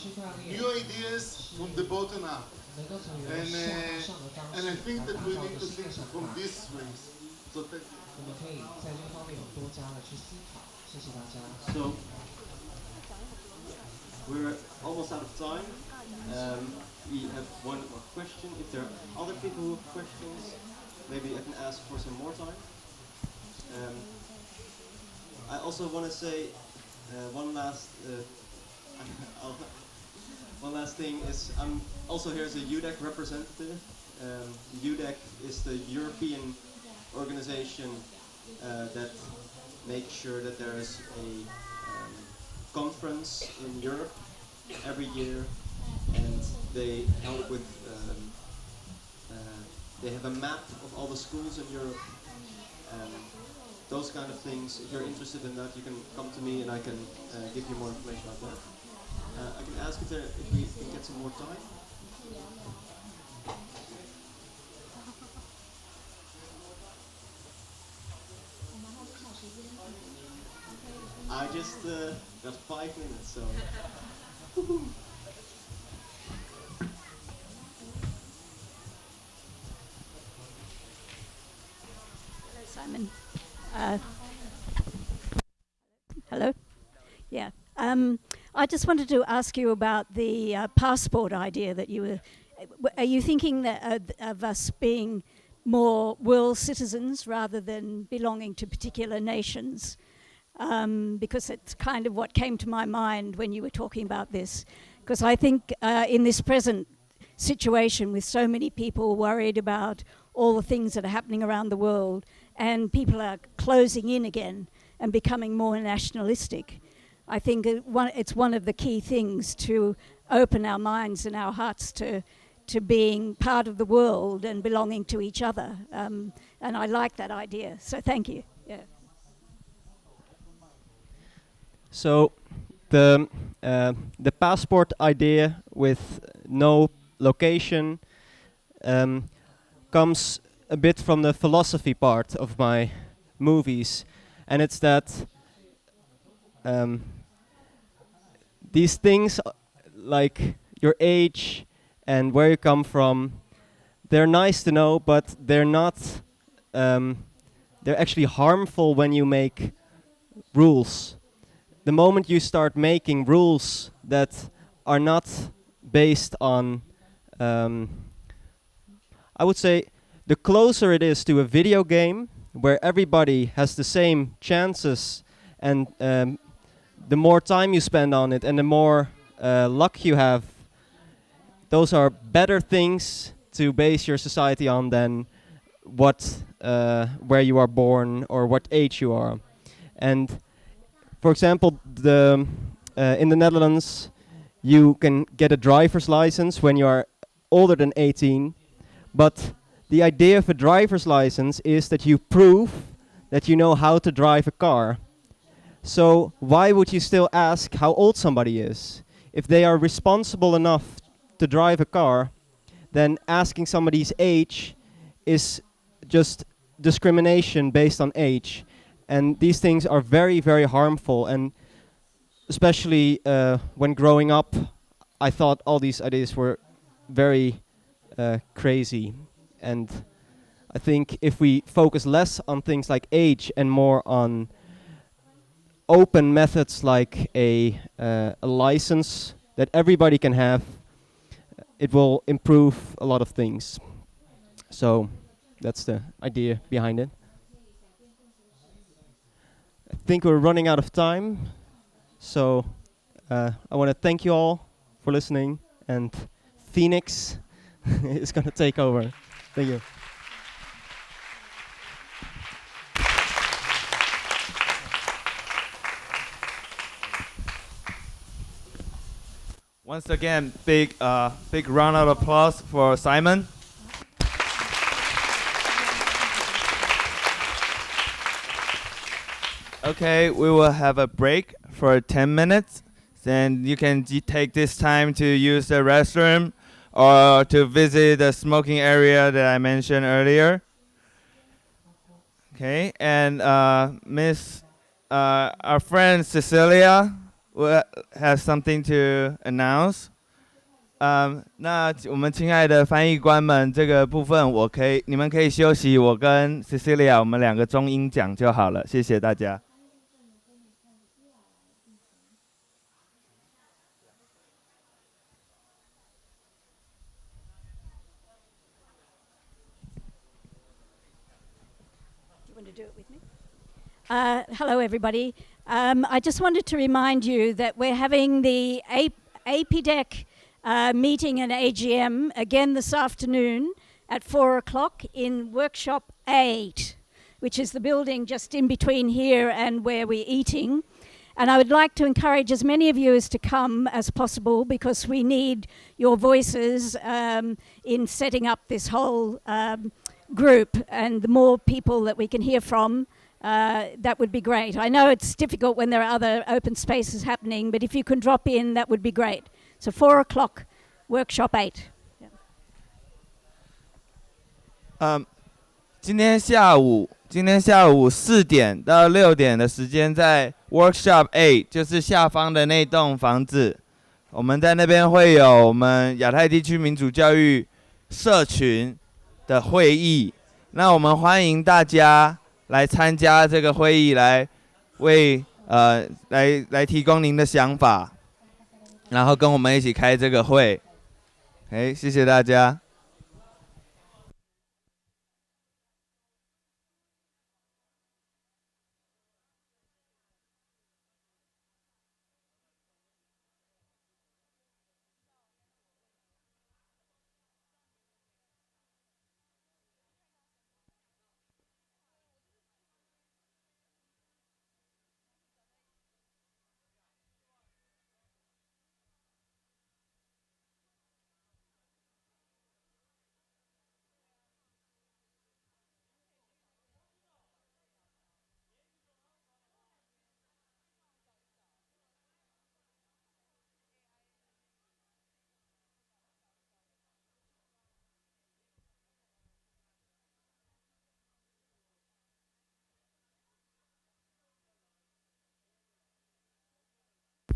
new ideas from the bottom up. And I think that we need to think from this way. So thank you. So we're almost out of time. We have one more question. If there are other people who have questions, maybe I can ask for some more time. I also want to say one last thing is I'm also here as a EUDEC representative. EUDEC is the European organization that makes sure that there is a conference in Europe every year, and they help with they have a map of all the schools in Europe and those kind of things. If you're interested in that, you can come to me and I can give you more information about that. I can ask if we can get some more time. I just got 5 minutes, so. Simon. Hello. Yeah. I just wanted to ask you about the passport idea that you were. Are you thinking that of us being more world citizens rather than belonging to particular nations? Because it's kind of what came to my mind when you were talking about this. Because I think in this present situation with so many people worried about all the things that are happening around the world, and people are closing in again and becoming more nationalistic, I think it's one of the key things to open our minds and our hearts to being part of the world and belonging to each other. And I like that idea. So thank you. Yeah. So the passport idea with no location comes a bit from the philosophy part of my movies, and it's that these things like your age and where you come from, they're nice to know, but they're not they're actually harmful when you make rules. The moment you start making rules that are not based on I would say the closer it is to a video game where everybody has the same chances, and the more time you spend on it and the more luck you have, those are better things to base your society on than where you are born or what age you are. And for example, in the Netherlands, you can get a driver's license when you are older than 18, but the idea of a driver's license is that you prove that you know how to drive a car. So why would you still ask how old somebody is? If they are responsible enough to drive a car, then asking somebody's age is just discrimination based on age. And these things are very, very harmful. And especially when growing up, I thought all these ideas were very crazy. And I think if we focus less on things like age and more on open methods like a license that everybody can have, it will improve a lot of things. So that's the idea behind it. I think we're running out of time, so I want to thank you all for listening, and Phoenix is going to take over. Thank you. Once again, big round of applause for Simon. Okay, we will have a break for 10 minutes. Then you can take this time to use the restroom or to visit the smoking area that I mentioned earlier. Okay, and our friend Cecilia will have something to announce. 那我们亲爱的翻译官们，这个部分你们可以休息，我跟 Cecilia 我们两个中英讲就好了，谢谢大家。Hello, everybody. I just wanted to remind you that we're having the APDEC meeting and AGM again this afternoon at 4 o'clock in workshop 8, which is the building just in between here and where we're eating. And I would like to encourage as many of you as to come as possible, because we need your voices in setting up this whole group, and the more people that we can hear from, that would be great. I know it's difficult when there are other open spaces happening, but if you can drop in, that would be great. So 4 o'clock, workshop 8. 今天下午4点到6点的时间，在 workshop 8， 就是下方的那栋房子，我们在那边会有我们亚太地区民主教育社群的会议。那我们欢迎大家来参加这个会议，来提供您的想法，然后跟我们一起开这个会。谢谢大家。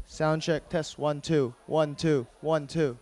Sound check, test 1 2 1 2 1 2.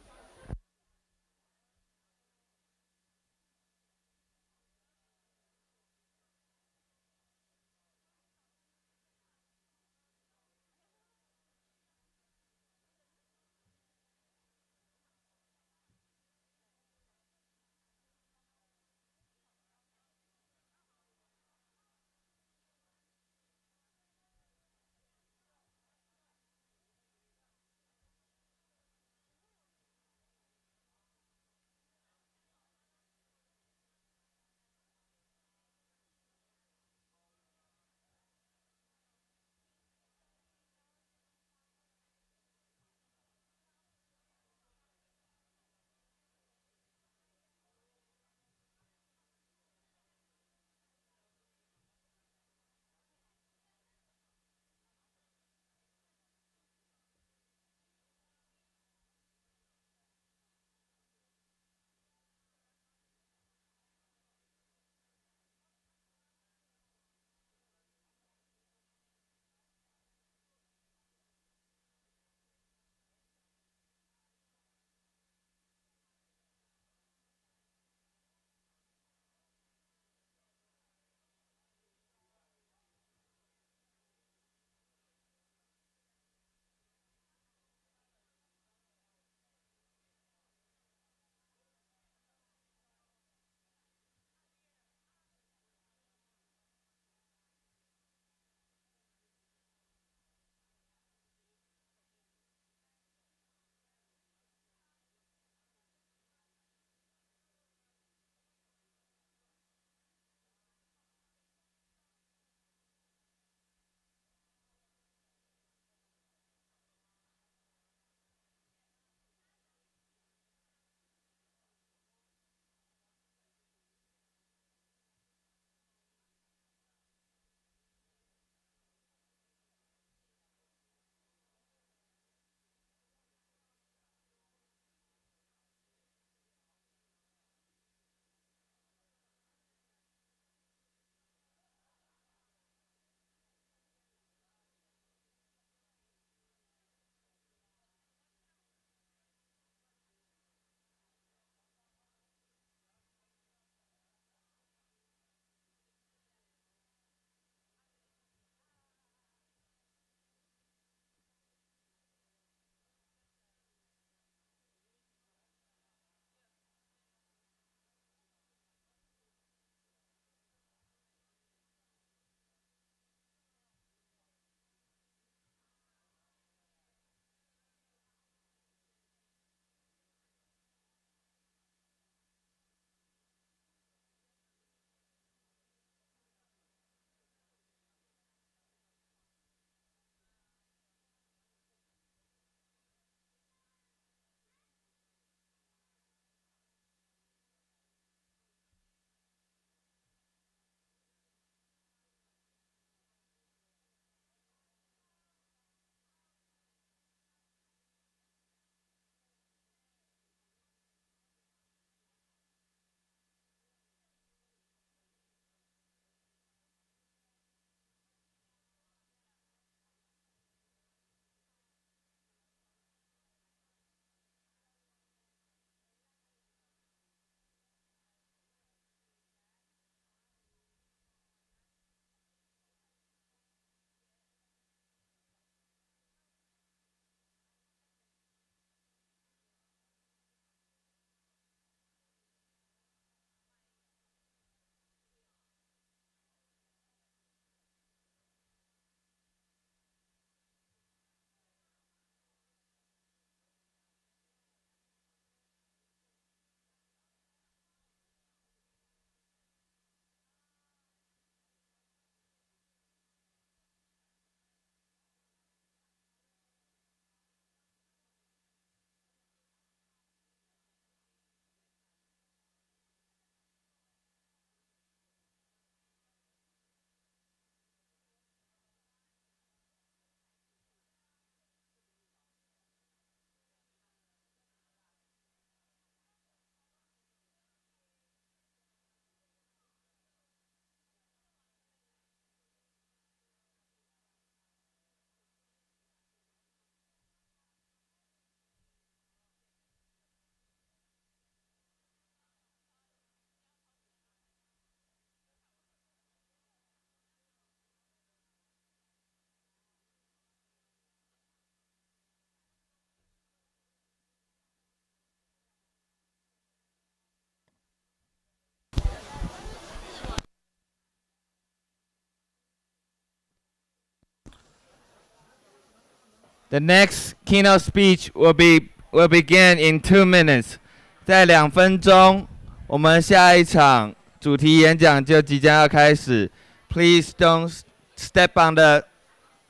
The next keynote speech will begin in 2 minutes. 在2分钟，我们下一场主题演讲就即将要开始。Please don't step on the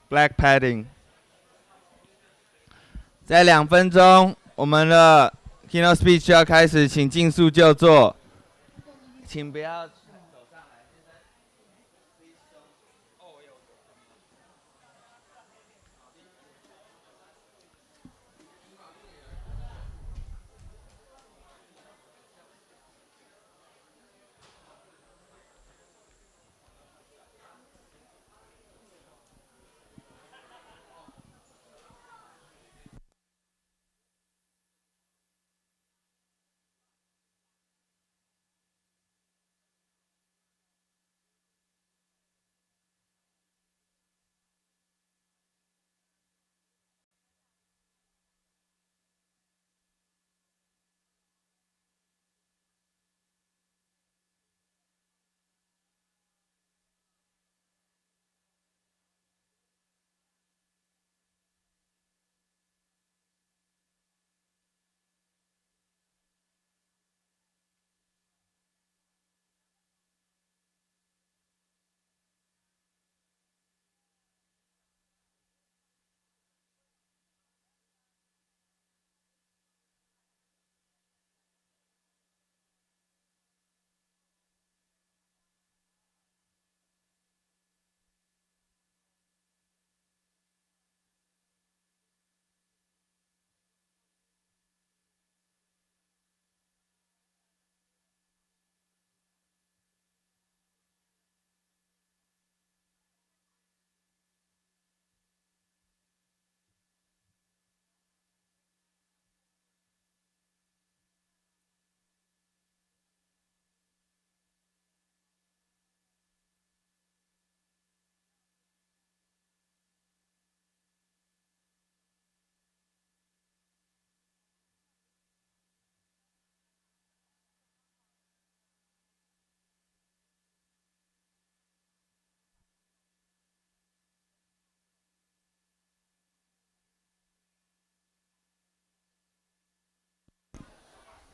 black padding. 在2分钟，我们的 keynote speech 就要开始，请尽速就座，请不要。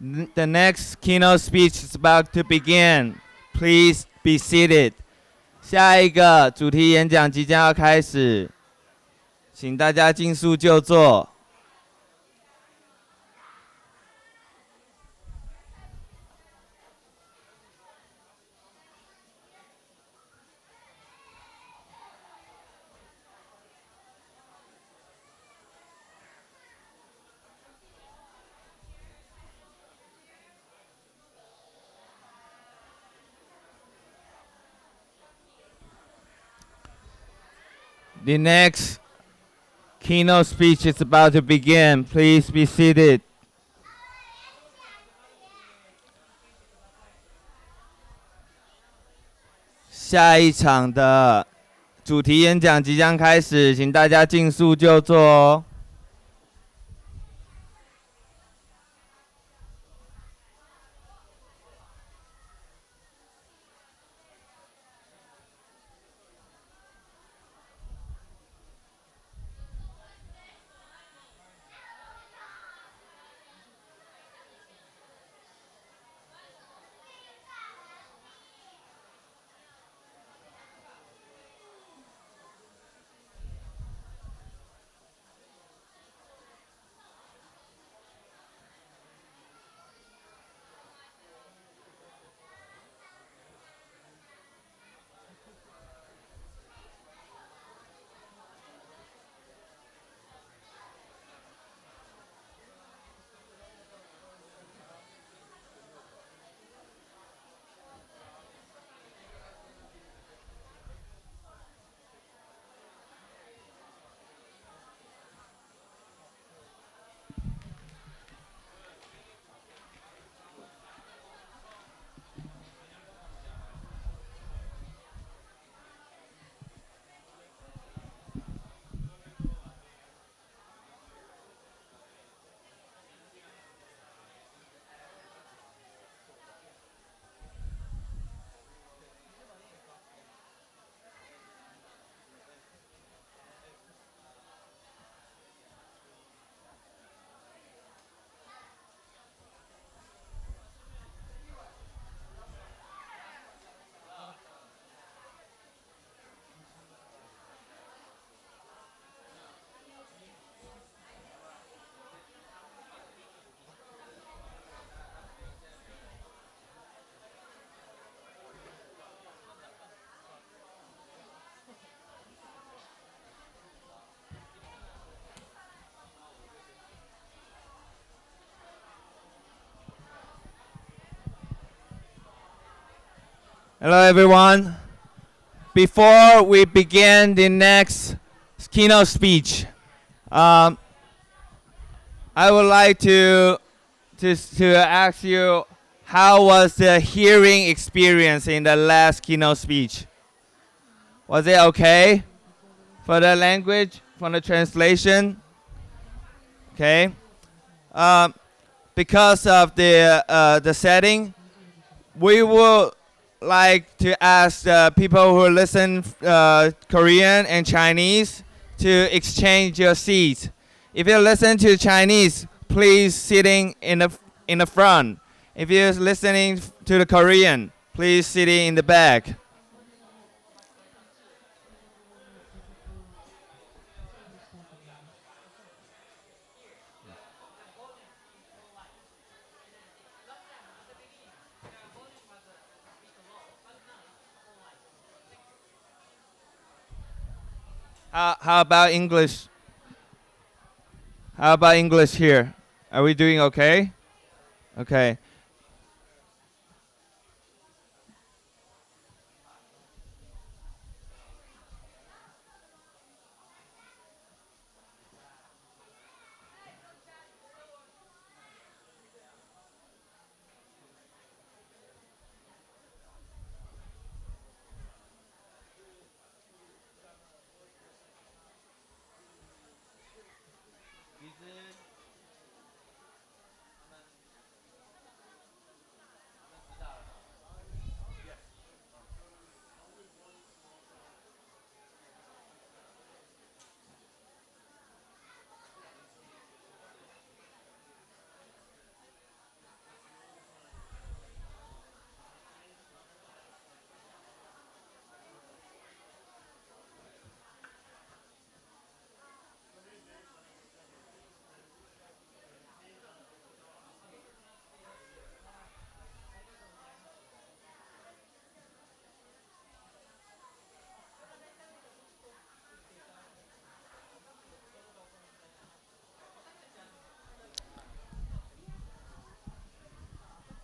The next keynote speech is about to begin. Please be seated. 下一个主题演讲即将要开始，请大家尽速就座。The next keynote speech is about to begin. Please be seated. 下一场的主题演讲即将开始，请大家尽速就座哦。Hello, everyone. Before we begin the next keynote speech, I would like to ask you, how was the hearing experience in the last keynote speech? Was it okay for the language, for the translation? Okay. Because of the setting, we will like to ask people who listen Korean and Chinese to exchange your seats. If you listen to Chinese, please sitting in the front. If you're listening to the Korean, please sitting in the back. How about English? How about English here? Are we doing okay? Okay.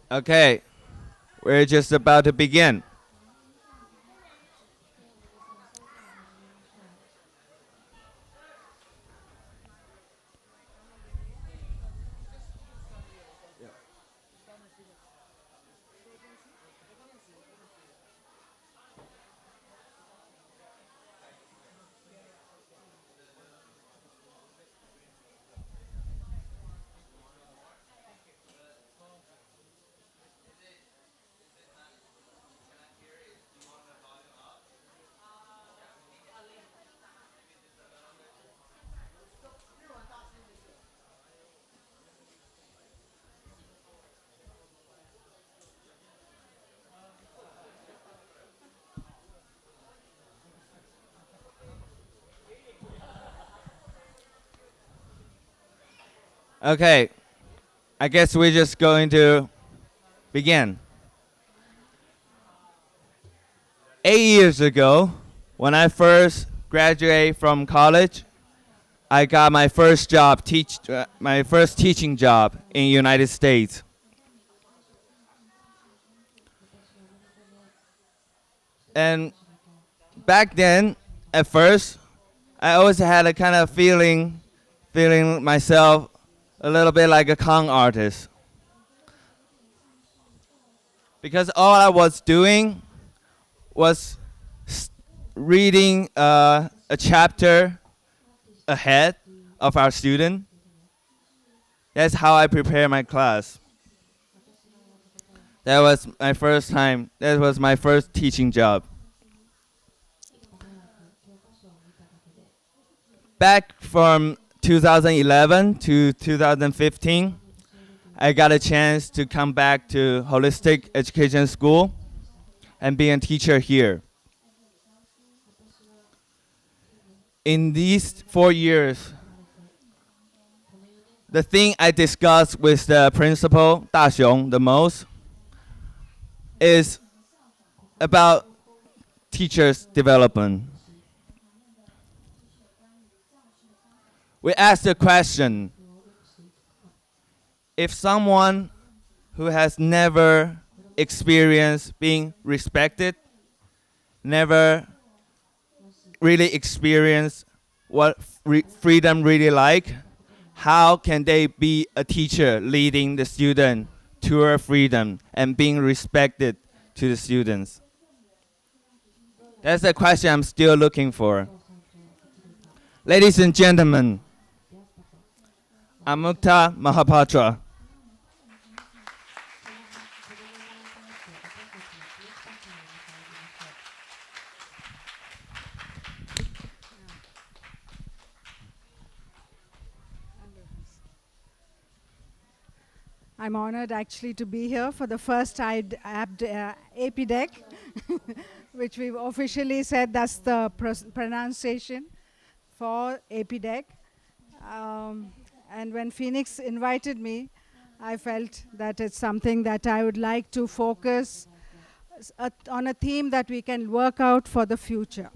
Okay, we're just about to begin. Okay, I guess we're just going to begin. 8 years ago, when I first graduated from college, I got my first job, my first teaching job in the United States. And back then, at first, I always had a kind of feeling myself a little bit like a con artist. Because all I was doing was reading a chapter ahead of our student. That's how I prepare my class. That was my first time. That was my first teaching job. Back from 2011 to 2015, I got a chance to come back to Holistic Education School and be a teacher here. In these 4 years, the thing I discussed with the principal, Da Xiong, the most is about teachers' development. We asked the question, if someone who has never experience being respected, never really experience what freedom really like, how can they be a teacher leading the student toward freedom and being respected to the students? That's a question I'm still looking for. Ladies and gentlemen, Amukta Mahapatra. I'm honored actually to be here for the first APDEC, which we've officially said that's the pronunciation for APDEC. And when Phoenix invited me, I felt that it's something that I would like to focus on a theme that we can work out for the future.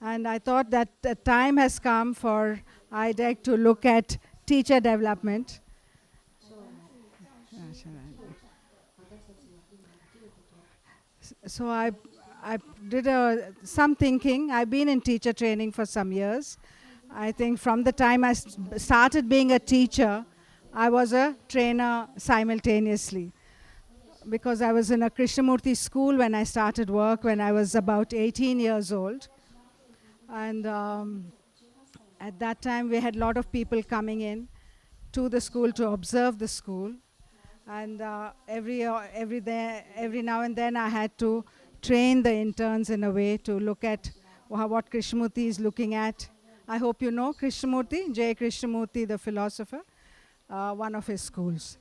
And I thought that the time has come for IDEC to look at teacher development. So I did some thinking. I've been in teacher training for some years. I think from the time I started being a teacher, I was a trainer simultaneously. Because I was in a Krishnamurti school when I started work when I was about 18 years old. And at that time, we had a lot of people coming in to the school to observe the school. And every now and then I had to train the interns in a way to look at what Krishnamurti is looking at. I hope you know Krishnamurti, J. Krishnamurti, the philosopher, one of his schools.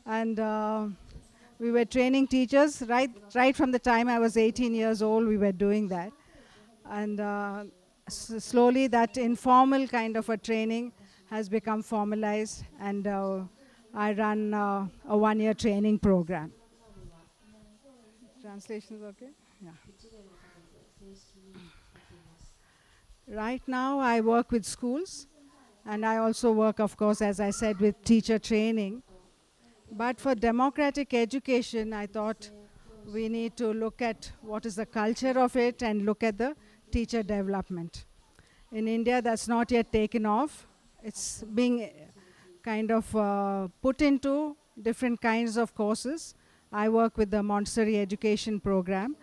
And we were training teachers right from the time I was 18 years old, we were doing that. And slowly that informal kind of a training has become formalized, and I run a one-year training program. Translation is okay? Yeah. Right now, I work with schools, and I also work, of course, as I said, with teacher training. But for democratic education, I thought we need to look at what is the culture of it and look at the teacher development. In India, that's not yet taken off. It's being kind of put into different kinds of courses. I work with the Montessori education program,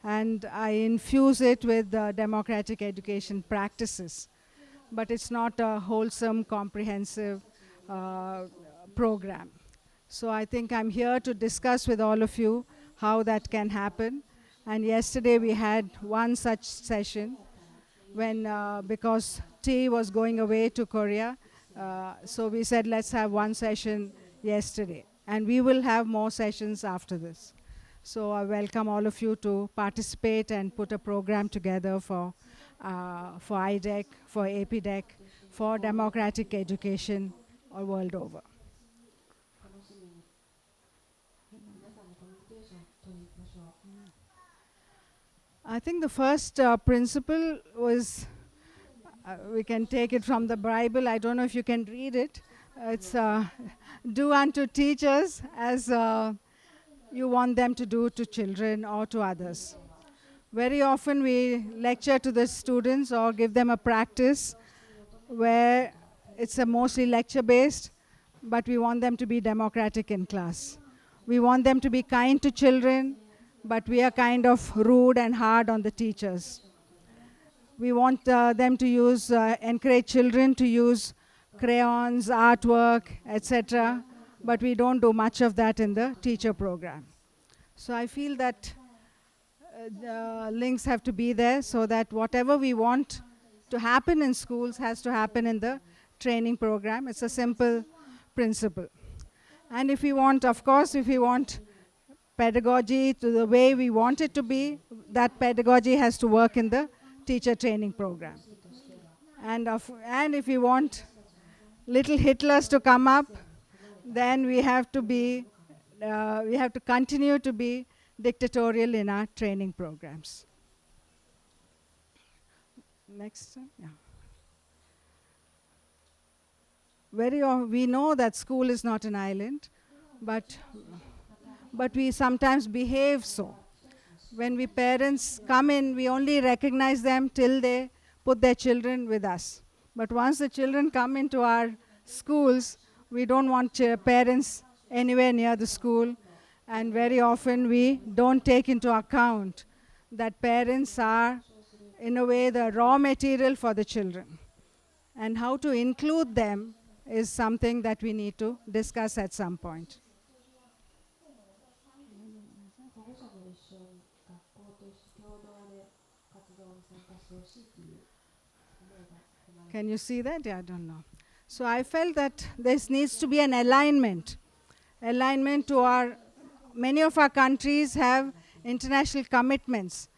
and I infuse it with democratic education practices. But it's not a wholesome, comprehensive program. So I think I'm here to discuss with all of you how that can happen. And yesterday we had one such session when, because T was going away to Korea, so we said let's have one session yesterday. And we will have more sessions after this. So I welcome all of you to participate and put a program together for IDEC, for APDEC, for democratic education all world over. I think the first principle was, we can take it from the Bible. I don't know if you can read it. It's do unto teachers as you want them to do to children or to others. Very often we lecture to the students or give them a practice where it's mostly lecture-based, but we want them to be democratic in class. We want them to be kind to children, but we are kind of rude and hard on the teachers. We want them to encourage children to use crayons, artwork, etc., but we don't do much of that in the teacher program. So I feel that links have to be there so that whatever we want to happen in schools has to happen in the training program. It's a simple principle. And if we want, of course, if we want pedagogy to the way we want it to be, that pedagogy has to work in the teacher training program. And if we want little Hitlers to come up, then we have to continue to be dictatorial in our training programs. Next, yeah. We know that school is not an island. but we sometimes behave so. When we parents come in, we only recognize them till they put their children with us. But once the children come into our schools, we don't want parents anywhere near the school, and very often we don't take into account that parents are, in a way, the raw material for the children. And how to include them is something that we need to discuss at some point. Can you see that? Yeah, I don't know. So I felt that there needs to be an alignment to our, many of our countries have international commitments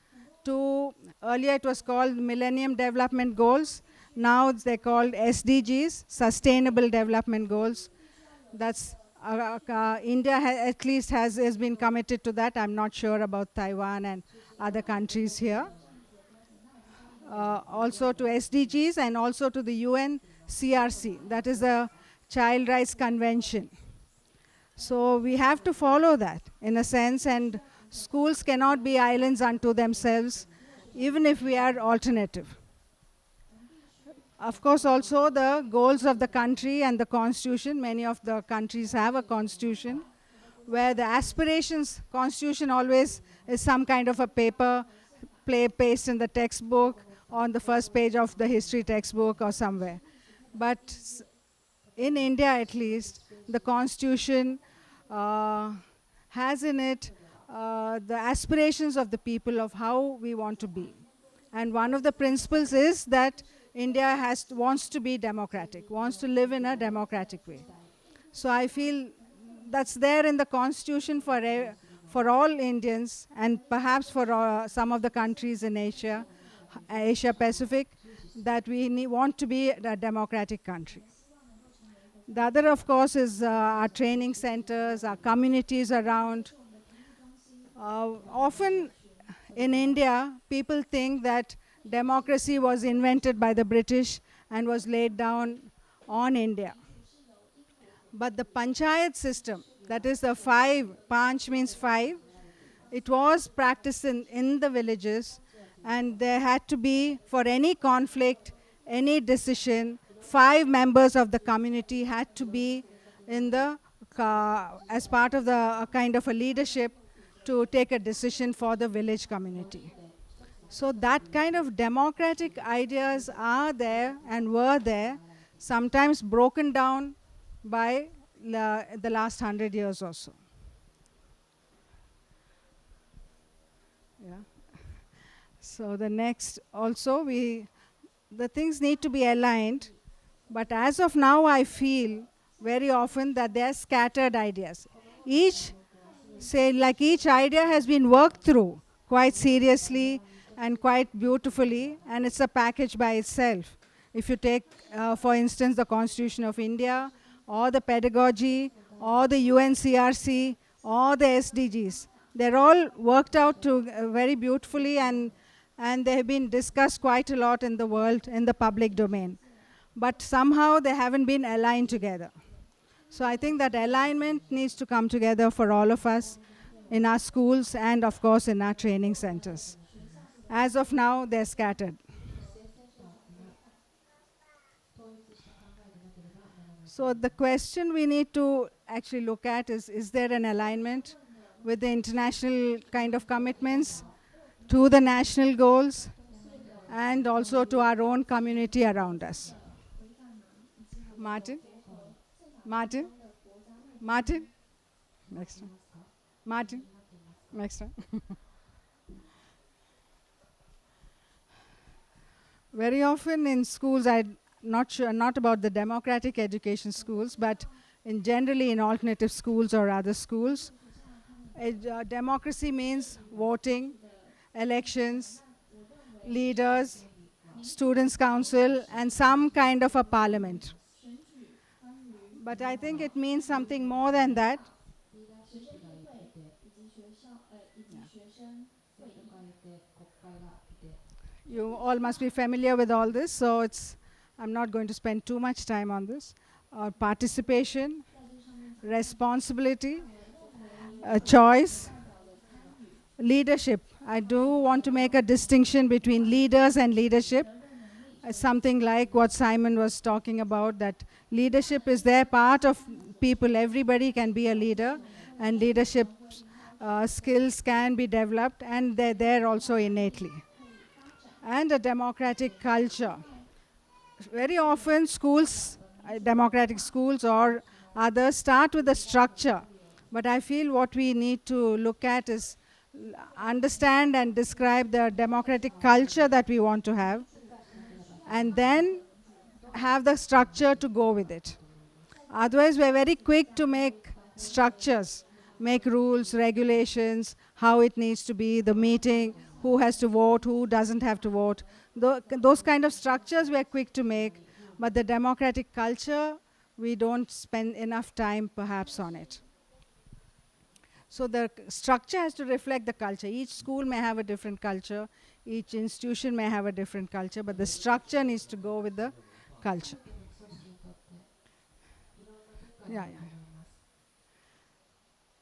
to, earlier it was called Millennium Development Goals, now they're called SDGs, Sustainable Development Goals. That's, India at least has been committed to that. I'm not sure about Taiwan and other countries here. Also to SDGs and also to the UN CRC, that is the Child Rights Convention. So we have to follow that in a sense, and schools cannot be islands unto themselves, even if we are alternative. Of course, also the goals of the country and the constitution, many of the countries have a constitution, where the aspirations, constitution always is some kind of a paper, paste in the textbook, on the first page of the history textbook or somewhere. But in India at least, the constitution has in it the aspirations of the people of how we want to be. And one of the principles is that India wants to be democratic, wants to live in a democratic way. So I feel that's there in the constitution for all Indians, and perhaps for some of the countries in Asia Pacific, that we want to be a democratic country. The other, of course, is our training centers, our communities around. Often in India, people think that democracy was invented by the British and was laid down on India. But the panchayat system, that is the 5, panch means 5, it was practiced in the villages, and there had to be, for any conflict, any decision, 5 members of the community had to be in the, as part of the kind of a leadership to take a decision for the village community. So that kind of democratic ideas are there and were there, sometimes broken down by the last 100 years or so. Yeah. So the next, also the things need to be aligned, but as of now I feel very often that they are scattered ideas. Each idea has been worked through quite seriously and quite beautifully, and it's a package by itself. If you take, for instance, the Constitution of India, or the pedagogy, or the UNCRC, or the SDGs, they're all worked out very beautifully, and they have been discussed quite a lot in the world, in the public domain. But somehow they haven't been aligned together. So I think that alignment needs to come together for all of us in our schools and, of course, in our training centers. As of now, they're scattered. So the question we need to actually look at is there an alignment with the international kind of commitments to the national goals and also to our own community around us? Martin? Martin? Martin? Next one. Martin? Next one. Very often in schools, I'm not about the democratic education schools, but generally in alternative schools or other schools, democracy means voting, elections, leaders, students' council, and some kind of a parliament. But I think it means something more than that. You all must be familiar with all this, so I'm not going to spend too much time on this. Participation, responsibility, choice, leadership. I do want to make a distinction between leaders and leadership. Something like what Simon was talking about, that leadership is their part of people. Everybody can be a leader, and leadership skills can be developed, and they're there also innately. And a democratic culture. Very often schools, democratic schools or others, start with a structure. But I feel what we need to look at is understand and describe the democratic culture that we want to have, and then have the structure to go with it. Otherwise, we're very quick to make structures, make rules, regulations, how it needs to be, the meeting, who has to vote, who doesn't have to vote. Those kind of structures we're quick to make, but the democratic culture, we don't spend enough time perhaps on it. So the structure has to reflect the culture. Each school may have a different culture, each institution may have a different culture, but the structure needs to go with the culture. Yeah.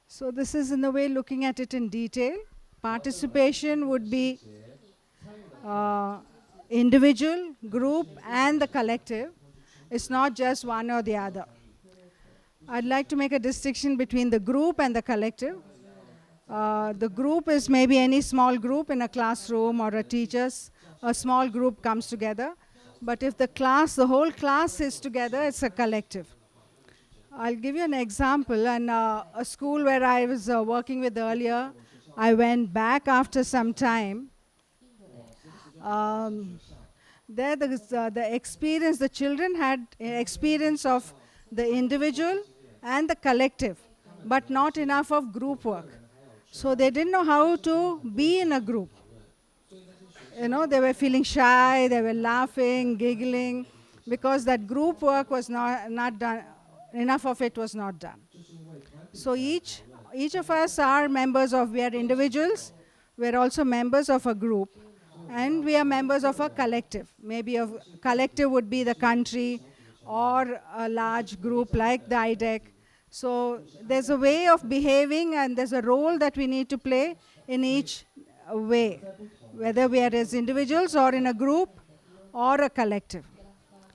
So this is in a way looking at it in detail. Participation would be individual, group, and the collective. It's not just one or the other. I'd like to make a distinction between the group and the collective. The group is maybe any small group in a classroom or a small group comes together. But if the whole class is together, it's a collective. I'll give you an example. And a school where I was working with earlier, I went back after some time. There, the experience, the children had experience of the individual and the collective, but not enough of group work. So they didn't know how to be in a group. You know, they were feeling shy, they were laughing, giggling, because that group work was not done, enough of it was not done. So each of us are members of, we are individuals, we're also members of a group, and we are members of a collective. Maybe a collective would be the country or a large group like the IDEC. So there's a way of behaving and there's a role that we need to play in each way, whether we are as individuals or in a group or a collective.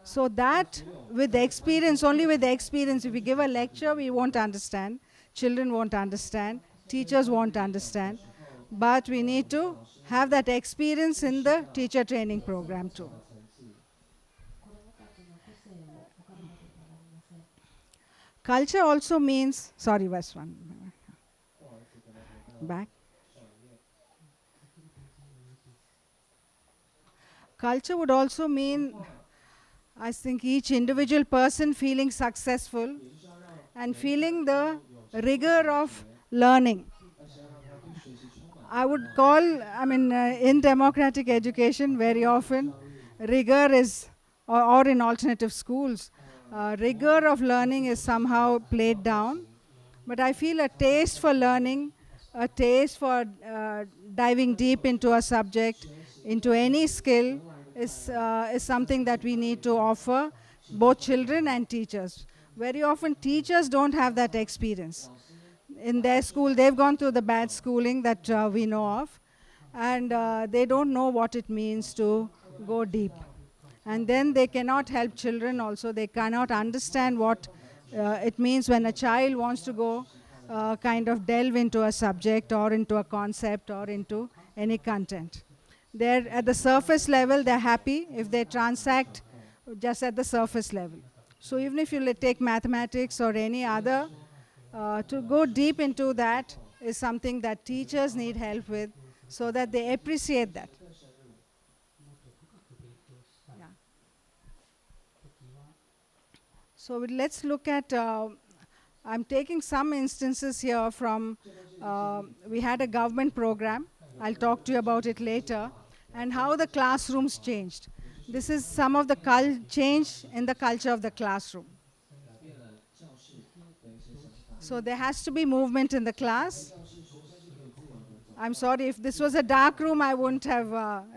So that with the experience, only with the experience, if we give a lecture, we won't understand, children won't understand, teachers won't understand, but we need to have that experience in the teacher training program too. Culture also means, sorry, verse 1. Back. Culture would also mean, I think, each individual person feeling successful and feeling the rigor of learning. I would call, in democratic education, very often, rigor is, or in alternative schools, rigor of learning is somehow played down. But I feel a taste for learning, a taste for diving deep into a subject, into any skill, is something that we need to offer both children and teachers. Very often teachers don't have that experience. In their school, they've gone through the bad schooling that we know of, and they don't know what it means to go deep. And then they cannot help children also. They cannot understand what it means when a child wants to go kind of delve into a subject or into a concept or into any content. They're at the surface level, they're happy if they transact just at the surface level. So even if you take mathematics or any other, to go deep into that is something that teachers need help with so that they appreciate that. Yeah. So let's look at, I'm taking some instances here from, we had a government program, I'll talk to you about it later, and how the classrooms changed. This is some of the change in the culture of the classroom. So there has to be movement in the class. I'm sorry, if this was a dark room, I wouldn't have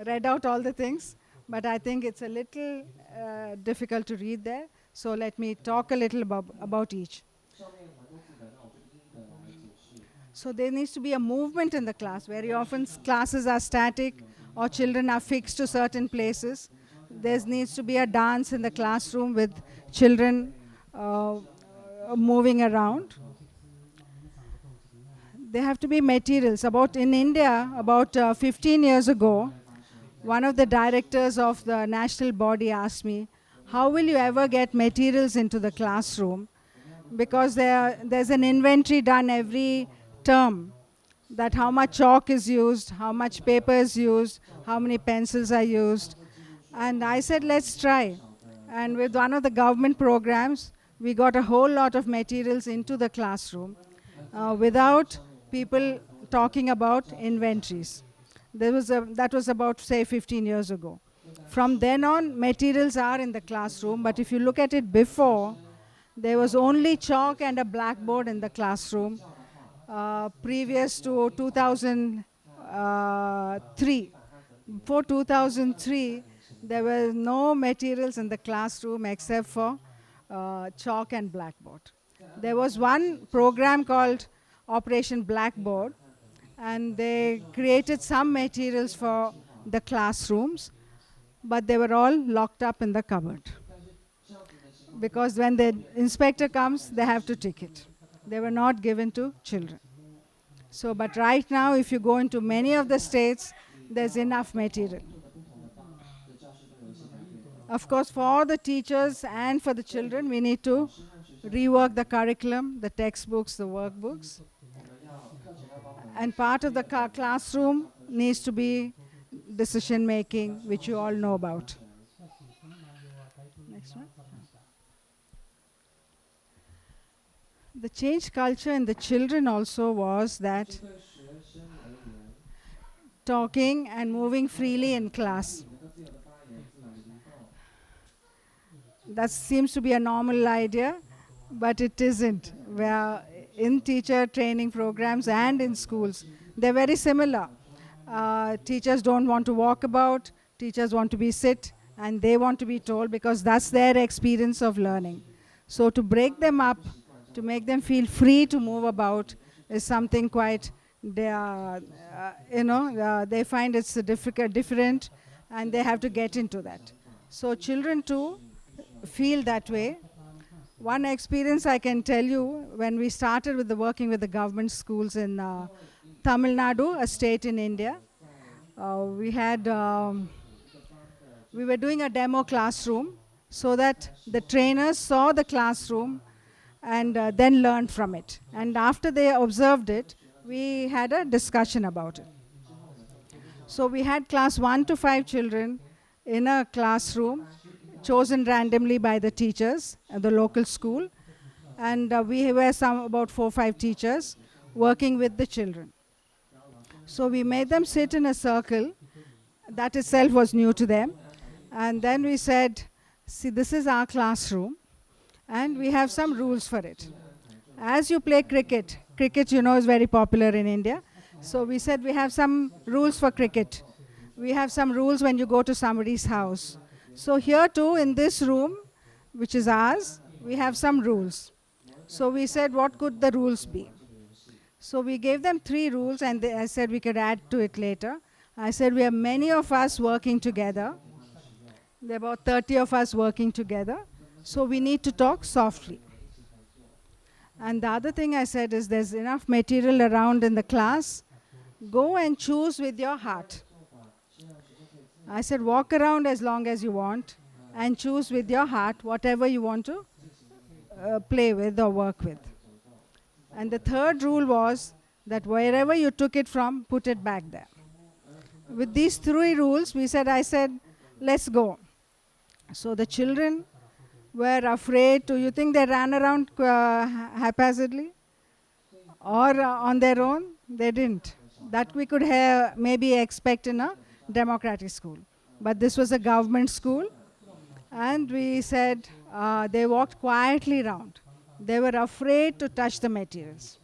read out all the things, but I think it's a little difficult to read there. So let me talk a little about each. So there needs to be a movement in the class. Very often classes are static or children are fixed to certain places. There needs to be a dance in the classroom with children moving around. There have to be materials. In India, about 15 years ago, one of the directors of the national body asked me, how will you ever get materials into the classroom? Because there's an inventory done every term, that how much chalk is used, how much paper is used, how many pencils are used. And I said, let's try. And with one of the government programs, we got a whole lot of materials into the classroom without people talking about inventories. That was about, say, 15 years ago. From then on, materials are in the classroom, but if you look at it before, there was only chalk and a blackboard in the classroom previous to 2003. Before 2003, there were no materials in the classroom except for chalk and blackboard. There was one program called Operation Blackboard, and they created some materials for the classrooms, but they were all locked up in the cupboard. Because when the inspector comes, they have to tick it. They were not given to children. So, but right now, if you go into many of the states, there's enough material. Of course, for the teachers and for the children, we need to rework the curriculum, the textbooks, the workbooks. And part of the classroom needs to be decision making, which you all know about. Next one. The change culture in the children also was that talking and moving freely in class. That seems to be a normal idea, but it isn't. Where in teacher training programs and in schools, they're very similar. Teachers don't want to walk about, teachers want to be sit, and they want to be told because that's their experience of learning. So to break them up, to make them feel free to move about is something quite, they find it's different, and they have to get into that. So children too feel that way. One experience I can tell you, when we started with working with the government schools in Tamil Nadu, a state in India, we were doing a demo classroom so that the trainers saw the classroom and then learned from it. And after they observed it, we had a discussion about it. So we had class 1 to 5 children in a classroom, chosen randomly by the teachers at the local school. And we were about 4 or 5 teachers working with the children. So we made them sit in a circle. That itself was new to them. And then we said, see, this is our classroom, and we have some rules for it. As you play cricket, you know, is very popular in India. So we said we have some rules for cricket. We have some rules when you go to somebody's house. So here too, in this room, which is ours, we have some rules. So we said, what could the rules be? So we gave them 3 rules, and I said we could add to it later. I said we have many of us working together. There are about 30 of us working together. So we need to talk softly. And the other thing I said is there's enough material around in the class. Go and choose with your heart. I said walk around as long as you want and choose with your heart whatever you want to play with or work with. And the third rule was that wherever you took it from, put it back there. With these 3 rules, I said, let's go. So the children were afraid to, you think they ran around haphazardly or on their own? They didn't. That we could maybe expect in a democratic school. But this was a government school, and we said they walked quietly around. They were afraid to touch the materials.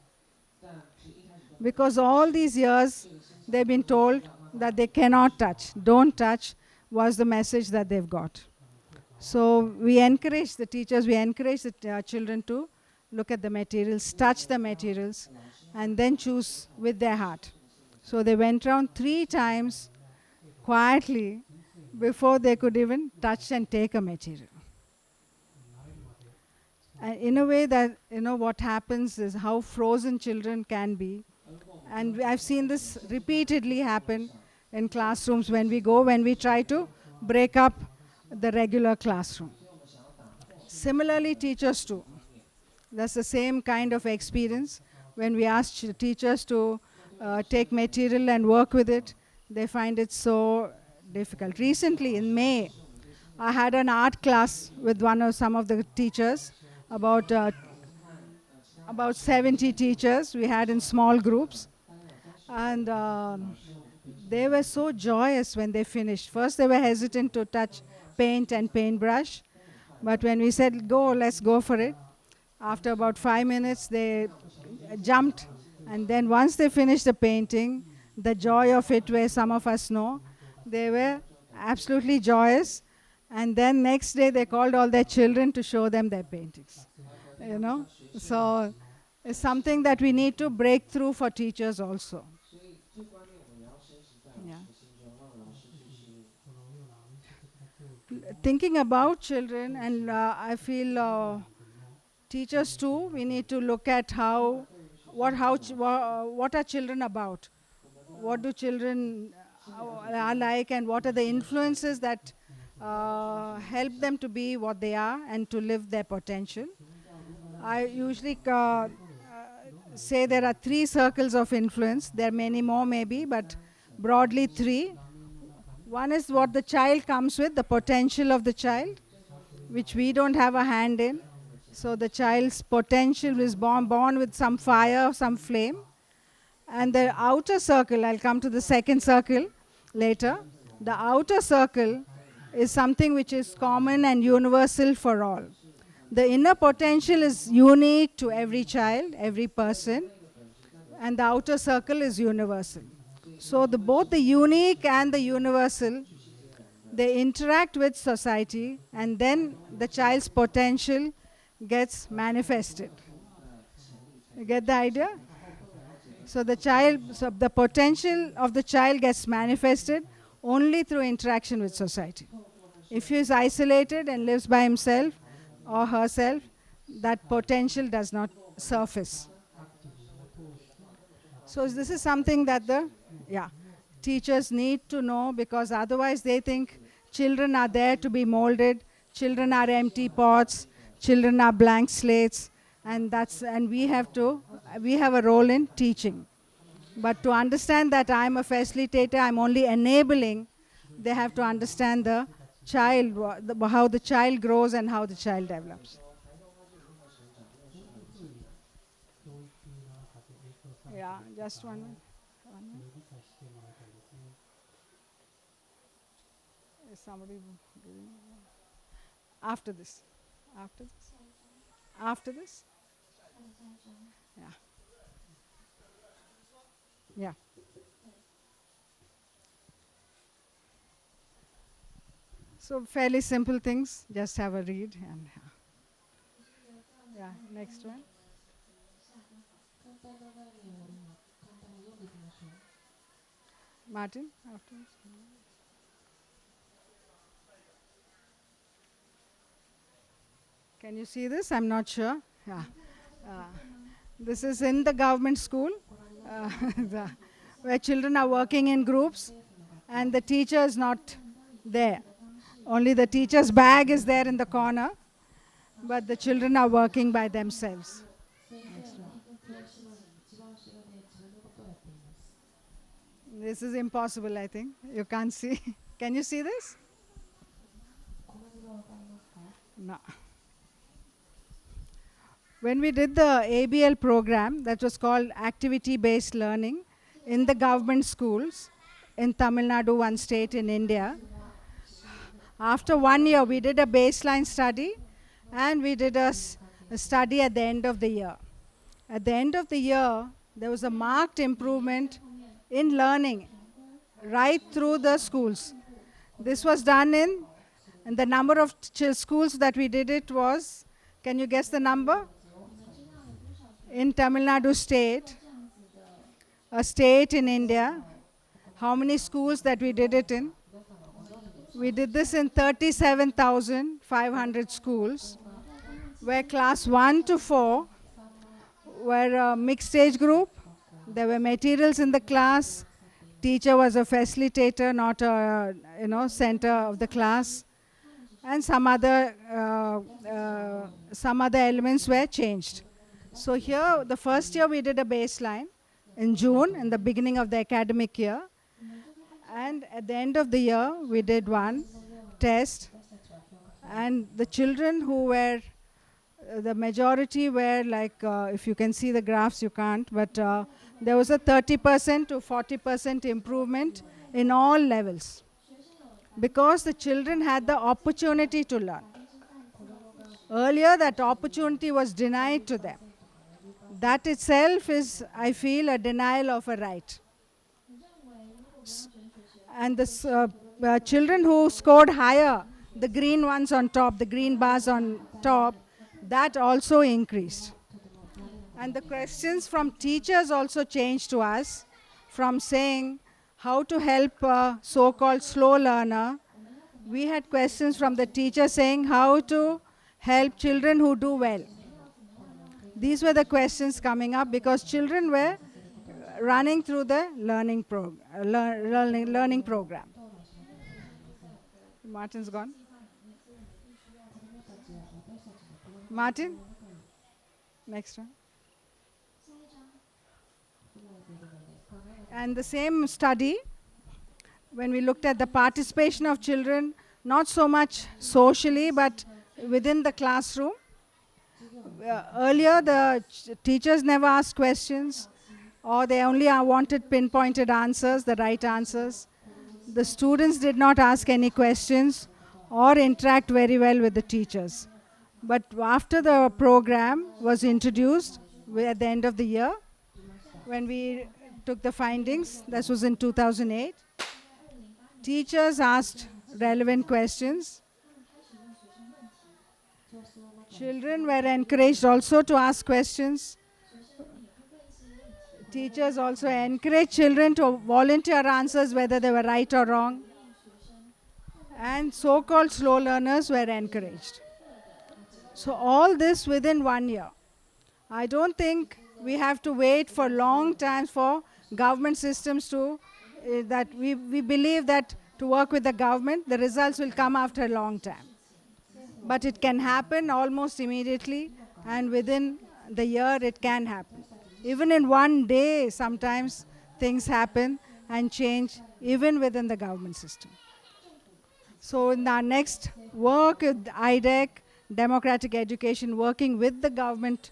Because all these years, they've been told that they cannot touch. Don't touch was the message that they've got. So we encourage the teachers, we encourage the children to look at the materials, touch the materials, and then choose with their heart. So they went around 3 times quietly before they could even touch and take a material. And in a way that, what happens is how frozen children can be. And I've seen this repeatedly happen in classrooms when we try to break up the regular classroom. Similarly, teachers too. That's the same kind of experience. When we ask teachers to take material and work with it, they find it so difficult. Recently, in May, I had an art class with some of the teachers, about 70 teachers we had in small groups. And they were so joyous when they finished. First, they were hesitant to touch paint and paintbrush. But when we said, let's go for it, after about 5 minutes, they jumped. And then once they finished the painting, the joy of it, where some of us know, they were absolutely joyous. And then next day, they called all their children to show them their paintings. So it's something that we need to break through for teachers also. Yeah. Thinking about children, and I feel teachers too, we need to look at what are children about? What do children are like, and what are the influences that help them to be what they are and to live their potential. I usually say there are 3 circles of influence. There are many more maybe, but broadly 3. One is what the child comes with, the potential of the child, which we don't have a hand in. So the child's potential is born with some fire, some flame. And the outer circle, I'll come to the second circle later. The outer circle is something which is common and universal for all. The inner potential is unique to every child, every person, and the outer circle is universal. So both the unique and the universal, they interact with society, and then the child's potential gets manifested. You get the idea? So the potential of the child gets manifested only through interaction with society. If he is isolated and lives by himself or herself, that potential does not surface. So this is something that teachers need to know, because otherwise they think children are there to be molded, children are empty pots, children are blank slates, and we have a role in teaching. But to understand that I'm a facilitator, I'm only enabling, they have to understand the child, how the child grows and how the child develops. Yeah, just one minute. Is somebody doing after this? After this? Yeah. Yeah. So fairly simple things, just have a read. And yeah, next one. Martin, after this. Can you see this? I'm not sure. Yeah. This is in the government school, where children are working in groups, and the teacher is not there. Only the teacher's bag is there in the corner, but the children are working by themselves. This is impossible, I think. You can't see. Can you see this? No. When we did the ABL program, that was called activity-based learning, in the government schools in Tamil Nadu, one state in India, after 1 year, we did a baseline study, and we did a study at the end of the year. At the end of the year, there was a marked improvement in learning right through the schools. This was done in the number of schools that we did it was, can you guess the number? In Tamil Nadu state, a state in India, how many schools that we did it in. We did this in 37,500 schools, where class 1 to 4 were a mixed age group. There were materials in the class. Teacher was a facilitator, not a center of the class. And some other elements were changed. So here, the first year we did a baseline in June, in the beginning of the academic year. And at the end of the year, we did one test. And the children who were, the majority were like, if you can see the graphs, you can't, but there was a 30% to 40% improvement in all levels, because the children had the opportunity to learn. Earlier, that opportunity was denied to them. That itself is, I feel, a denial of a right. And the children who scored higher, the green ones on top, the green bars on top, that also increased. And the questions from teachers also changed to us, from saying how to help a so-called slow learner. We had questions from the teacher saying how to help children who do well. These were the questions coming up because children were running through the learning program. Martin's gone. Martin? Next one. And the same study, when we looked at the participation of children, not so much socially, but within the classroom. Earlier, the teachers never asked questions, or they only wanted pinpointed answers, the right answers. The students did not ask any questions or interact very well with the teachers. But after the program was introduced at the end of the year, when we took the findings, this was in 2008, teachers asked relevant questions. Children were encouraged also to ask questions. Teachers also encouraged children to volunteer answers whether they were right or wrong. And so-called slow learners were encouraged. So all this within 1 year. I don't think we have to wait for long times for government systems to, that we believe that to work with the government, the results will come after a long time. But it can happen almost immediately, and within the year it can happen. Even in 1 day, sometimes things happen and change even within the government system. So in our next work with IDEC, democratic education, working with the government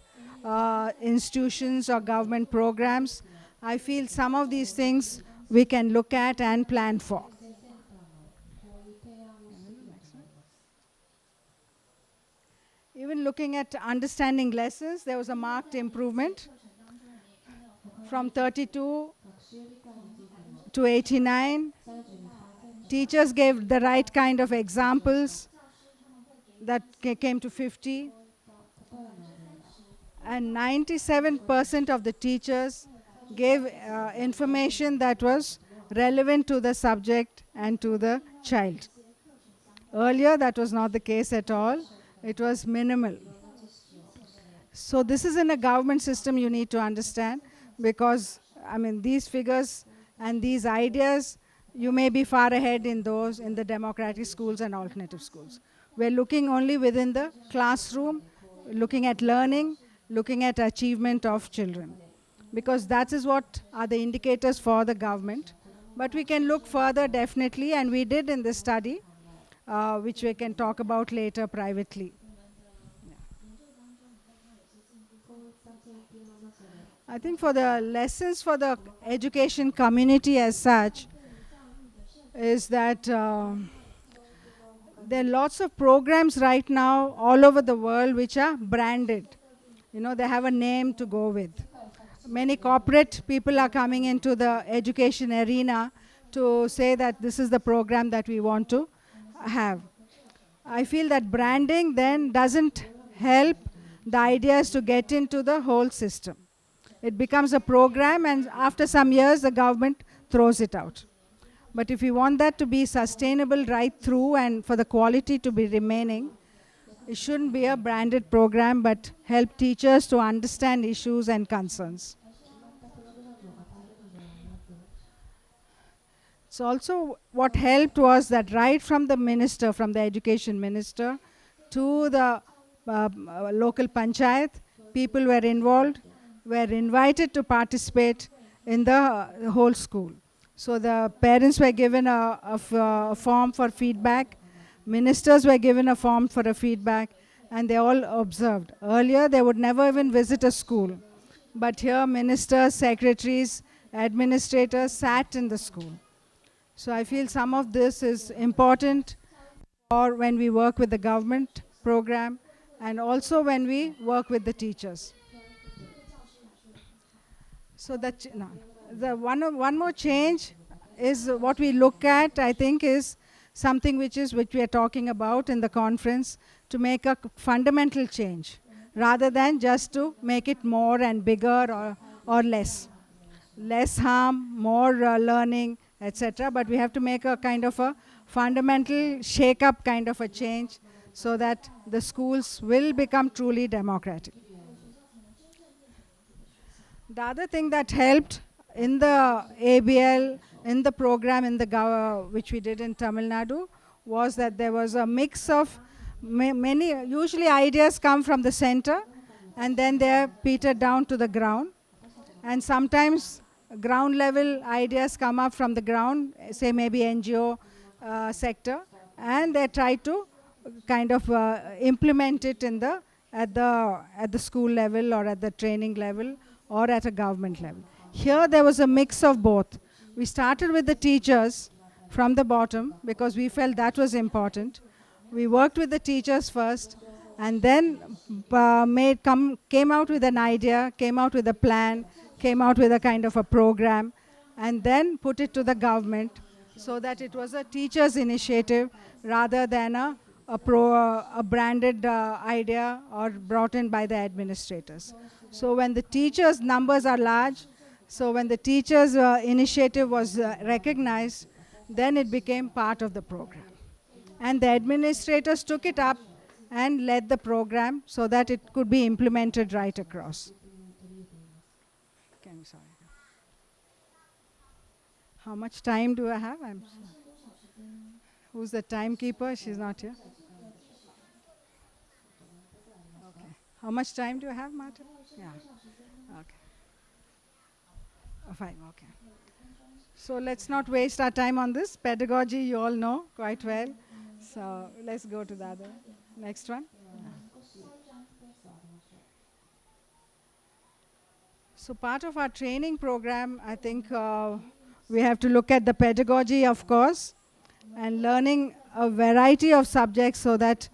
institutions or government programs, I feel some of these things we can look at and plan for. Even looking at understanding lessons, there was a marked improvement from 32 to 89. Teachers gave the right kind of examples. That came to 50. And 97% of the teachers gave information that was relevant to the subject and to the child. Earlier, that was not the case at all. It was minimal. So this is in a government system you need to understand, because, I mean, these figures and these ideas, you may be far ahead in those in the democratic schools and alternative schools. We're looking only within the classroom, looking at learning, looking at achievement of children, because that is what are the indicators for the government. But we can look further, definitely, and we did in this study, which we can talk about later privately. Yeah. I think for the lessons for the education community as such is that there are lots of programs right now all over the world which are branded. You know, they have a name to go with. Many corporate people are coming into the education arena to say that this is the program that we want to have. I feel that branding then doesn't help the ideas to get into the whole system. It becomes a program, and after some years, the government throws it out. But if you want that to be sustainable right through and for the quality to be remaining, it shouldn't be a branded program, but help teachers to understand issues and concerns. So also what helped was that right from the minister, from the education minister, to the local panchayat, people were involved, were invited to participate in the whole school. So the parents were given a form for feedback, ministers were given a form for a feedback, and they all observed. Earlier, they would never even visit a school. But here, ministers, secretaries, administrators sat in the school. So I feel some of this is important for when we work with the government program and also when we work with the teachers. So that the one more change is what we look at, I think, is something which we are talking about in the conference, to make a fundamental change rather than just to make it more and bigger or less. Less harm, more learning, etc. But we have to make a kind of a fundamental shake-up kind of a change so that the schools will become truly democratic. The other thing that helped in the ABL, in the program which we did in Tamil Nadu, was that there was a mix of many, usually ideas come from the center and then they're petered down to the ground. And sometimes ground level ideas come up from the ground, say maybe NGO sector, and they try to kind of implement it at the school level or at the training level or at a government level. Here there was a mix of both. We started with the teachers from the bottom because we felt that was important. We worked with the teachers first and then came out with an idea, came out with a plan, came out with a kind of a program, and then put it to the government so that it was a teacher's initiative rather than a branded idea or brought in by the administrators. So when the teachers' numbers are large, so when the teachers' initiative was recognized, then it became part of the program. And the administrators took it up and led the program so that it could be implemented right across. Sorry. How much time do I have? Who's the timekeeper? She's not here. Okay. How much time do I have, Martin? Yeah. Okay. Oh, fine. Okay. So let's not waste our time on this. Pedagogy, you all know quite well. So let's go to the other. Next one. So part of our training program, I think we have to look at the pedagogy, of course, and learning a variety of subjects so that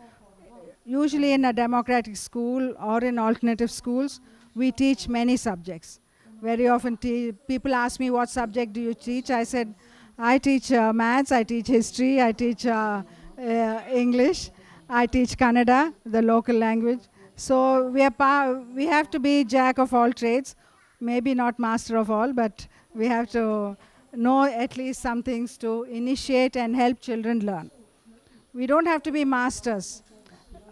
usually in a democratic school or in alternative schools, we teach many subjects. Very often people ask me, what subject do you teach? I said, I teach maths, I teach history, I teach English, I teach Kannada, the local language. So we have to be jack of all trades. Maybe not master of all, but we have to know at least some things to initiate and help children learn. We don't have to be masters.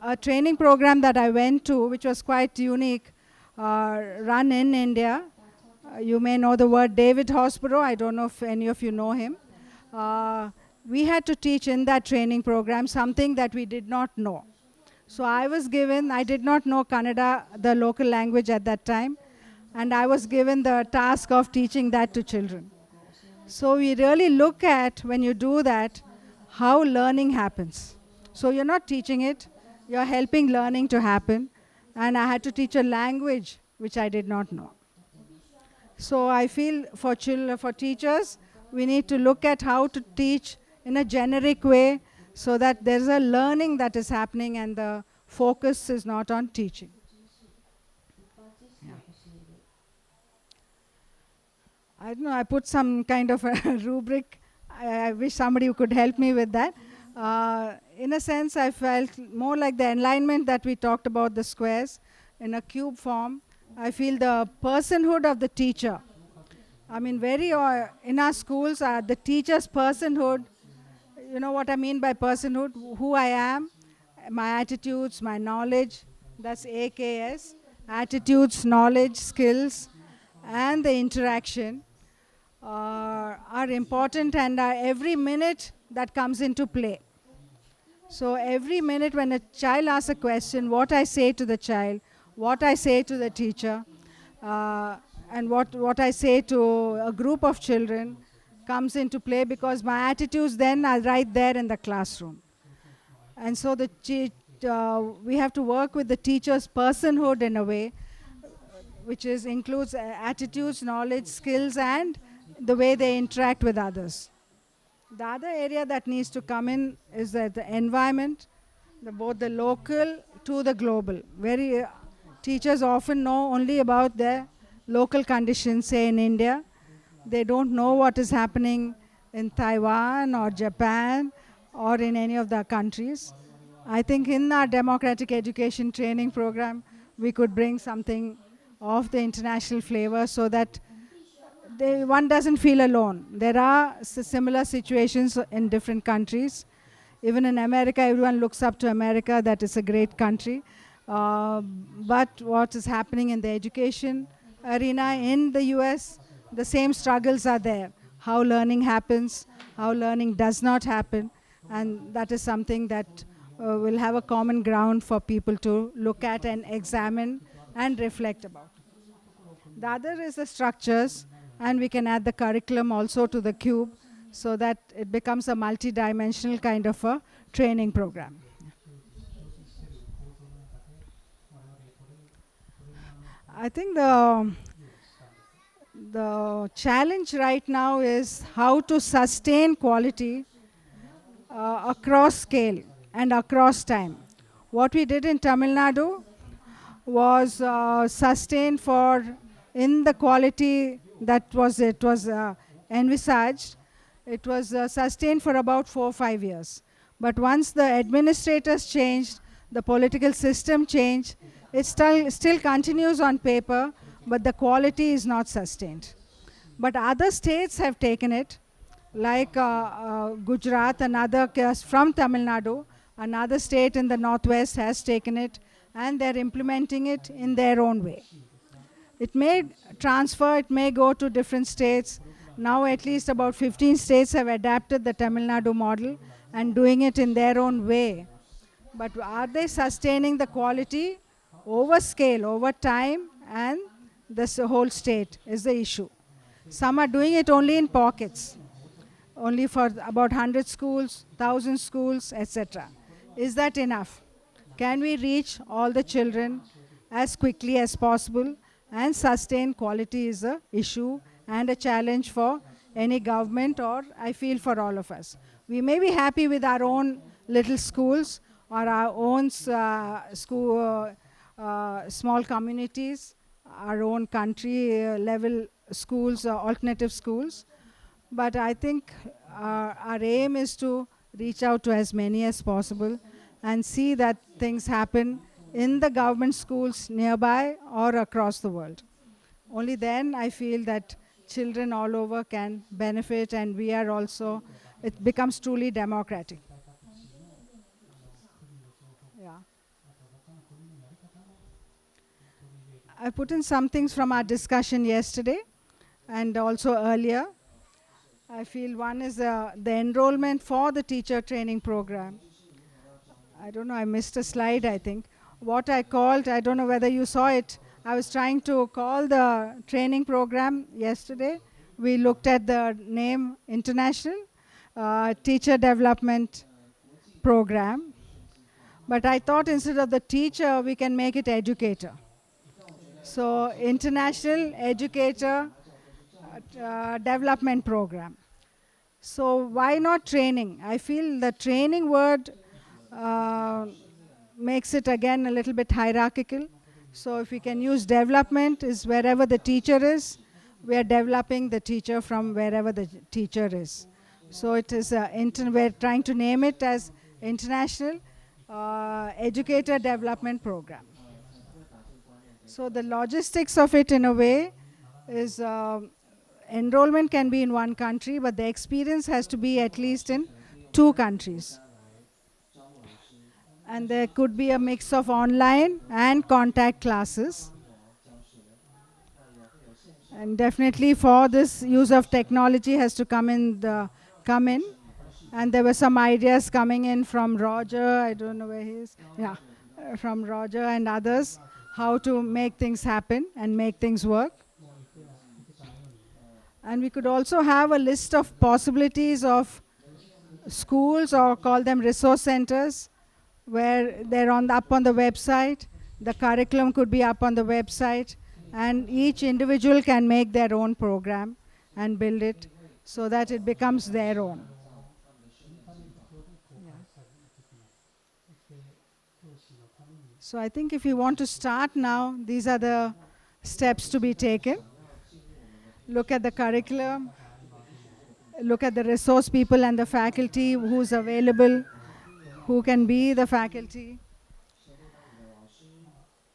A training program that I went to, which was quite unique, run in India. You may know the word David Horsburgh. I don't know if any of you know him. We had to teach in that training program something that we did not know. So I did not know Kannada, the local language at that time. And I was given the task of teaching that to children. So we really look at, when you do that, how learning happens. So you're not teaching it, you're helping learning to happen. And I had to teach a language which I did not know. So I feel for teachers, we need to look at how to teach in a generic way so that there's a learning that is happening and the focus is not on teaching. I don't know, I put some kind of a rubric. I wish somebody could help me with that. In a sense, I felt more like the alignment that we talked about, the squares, in a cube form. I feel the personhood of the teacher. I mean, in our schools, the teacher's personhood, you know what I mean by personhood? Who I am, my attitudes, my knowledge, that's AKS. Attitudes, knowledge, skills, and the interaction are important, and are every minute that comes into play. So every minute when a child asks a question, what I say to the child, what I say to the teacher, and what I say to a group of children comes into play, because my attitudes then are right there in the classroom. And so we have to work with the teacher's personhood in a way, which includes attitudes, knowledge, skills, and the way they interact with others. The other area that needs to come in is the environment, both the local to the global. Teachers often know only about their local conditions, say in India. They don't know what is happening in Taiwan or Japan or in any of the countries. I think in our democratic education training program, we could bring something of the international flavor so that one doesn't feel alone. There are similar situations in different countries. Even in America, everyone looks up to America, that is a great country. But what is happening in the education arena in the US, the same struggles are there. How learning happens, how learning does not happen, and that is something that will have a common ground for people to look at and examine and reflect about. The other is the structures, and we can add the curriculum also to the cube so that it becomes a multi-dimensional kind of a training program. I think the challenge right now is how to sustain quality across scale and across time. What we did in Tamil Nadu was sustained in the quality that was envisaged. It was sustained for about 4 or 5 years. But once the administrators changed, the political system changed, it still continues on paper, but the quality is not sustained. But other states have taken it, like Gujarat, another case from Tamil Nadu, another state in the northwest has taken it, and they're implementing it in their own way. It may transfer, it may go to different states. Now at least about 15 states have adapted the Tamil Nadu model and doing it in their own way. But are they sustaining the quality over scale, over time, and this whole state is the issue. Some are doing it only in pockets, only for about 100 schools, 1,000 schools, etc. Is that enough? Can we reach all the children as quickly as possible? And sustain quality is an issue and a challenge for any government, or I feel for all of us. We may be happy with our own little schools or our own small communities, our own country level schools, alternative schools. But I think our aim is to reach out to as many as possible and see that things happen in the government schools nearby or across the world. Only then I feel that children all over can benefit, and we are also, it becomes truly democratic. Yeah. I put in some things from our discussion yesterday and also earlier. I feel one is the enrollment for the teacher training program. I don't know, I missed a slide, I think. What I called, I don't know whether you saw it, I was trying to call the training program yesterday. We looked at the name International Teacher Development Program. But I thought instead of the teacher, we can make it educator. So International Educator Development Program. So why not training? I feel the training word makes it again a little bit hierarchical. So if we can use development is wherever the teacher is, we are developing the teacher from wherever the teacher is. So it is, we're trying to name it as International Educator Development Program. So the logistics of it in a way is enrollment can be in one country, but the experience has to be at least in 2 countries. And there could be a mix of online and contact classes. And definitely for this, use of technology has to come in. And there were some ideas coming in from Roger, I don't know where he is. Yeah, from Roger and others, how to make things happen and make things work. And we could also have a list of possibilities of schools, or call them resource centers, where they're up on the website. The curriculum could be up on the website, and each individual can make their own program and build it so that it becomes their own. So I think if you want to start now, these are the steps to be taken. Look at the curriculum, look at the resource people and the faculty, who's available, who can be the faculty.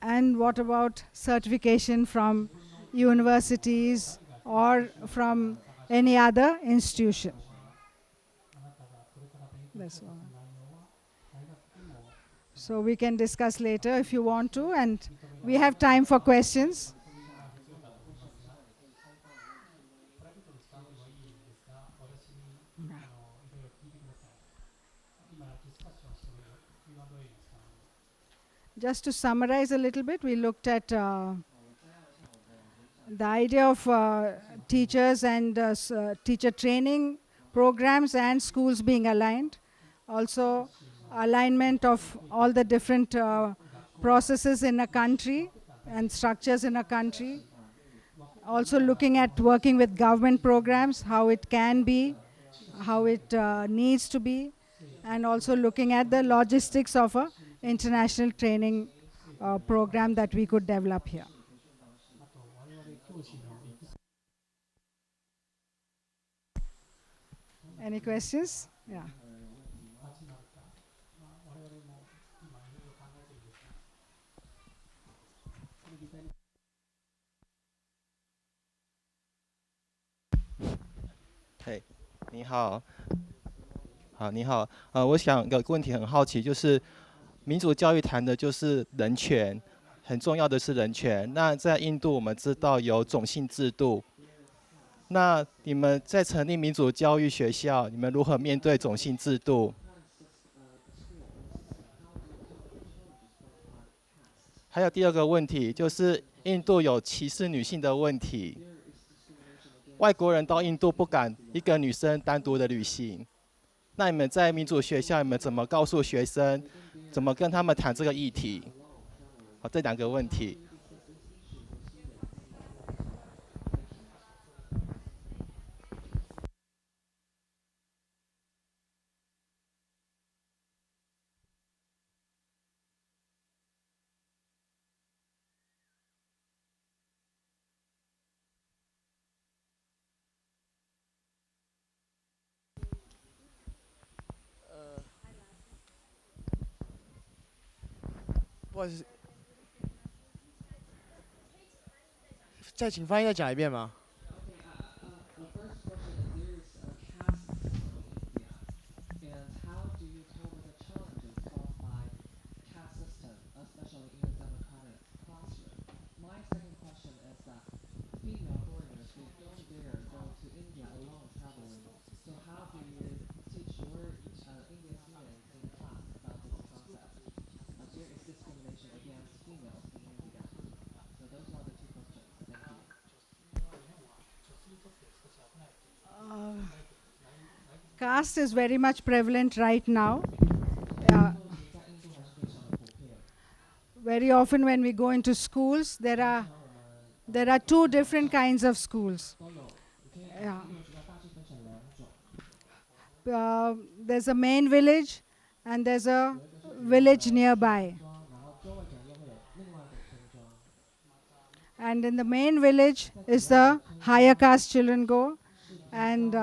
And what about certification from universities or from any other institution? That's all. So we can discuss later if you want to, and we have time for questions. Just to summarize a little bit, we looked at the idea of teachers and teacher training programs and schools being aligned. Also, alignment of all the different processes in a country and structures in a country. Also looking at working with government programs, how it can be, how it needs to be, and also looking at the logistics of a international training program that we could develop here. Any questions? Yeah. Hey, 你好，你好，我想有个问题很好奇，就是民主教育谈的就是人权，很重要的是人权。那在印度我们知道有种姓制度，那你们在成立民主教育学校，你们如何面对种姓制度？还有第二个问题就是印度有歧视女性的问题。外国人到印度不敢一个女生单独的旅行，那你们在民主学校，你们怎么告诉学生，怎么跟他们谈这个议题？好，这2个问题。不好意思，再请翻译再讲一遍吗？ Caste is very much prevalent right now. Very often when we go into schools, there are 2 different kinds of schools. There's a main village and there's a village nearby. And in the main village is the higher caste children go, and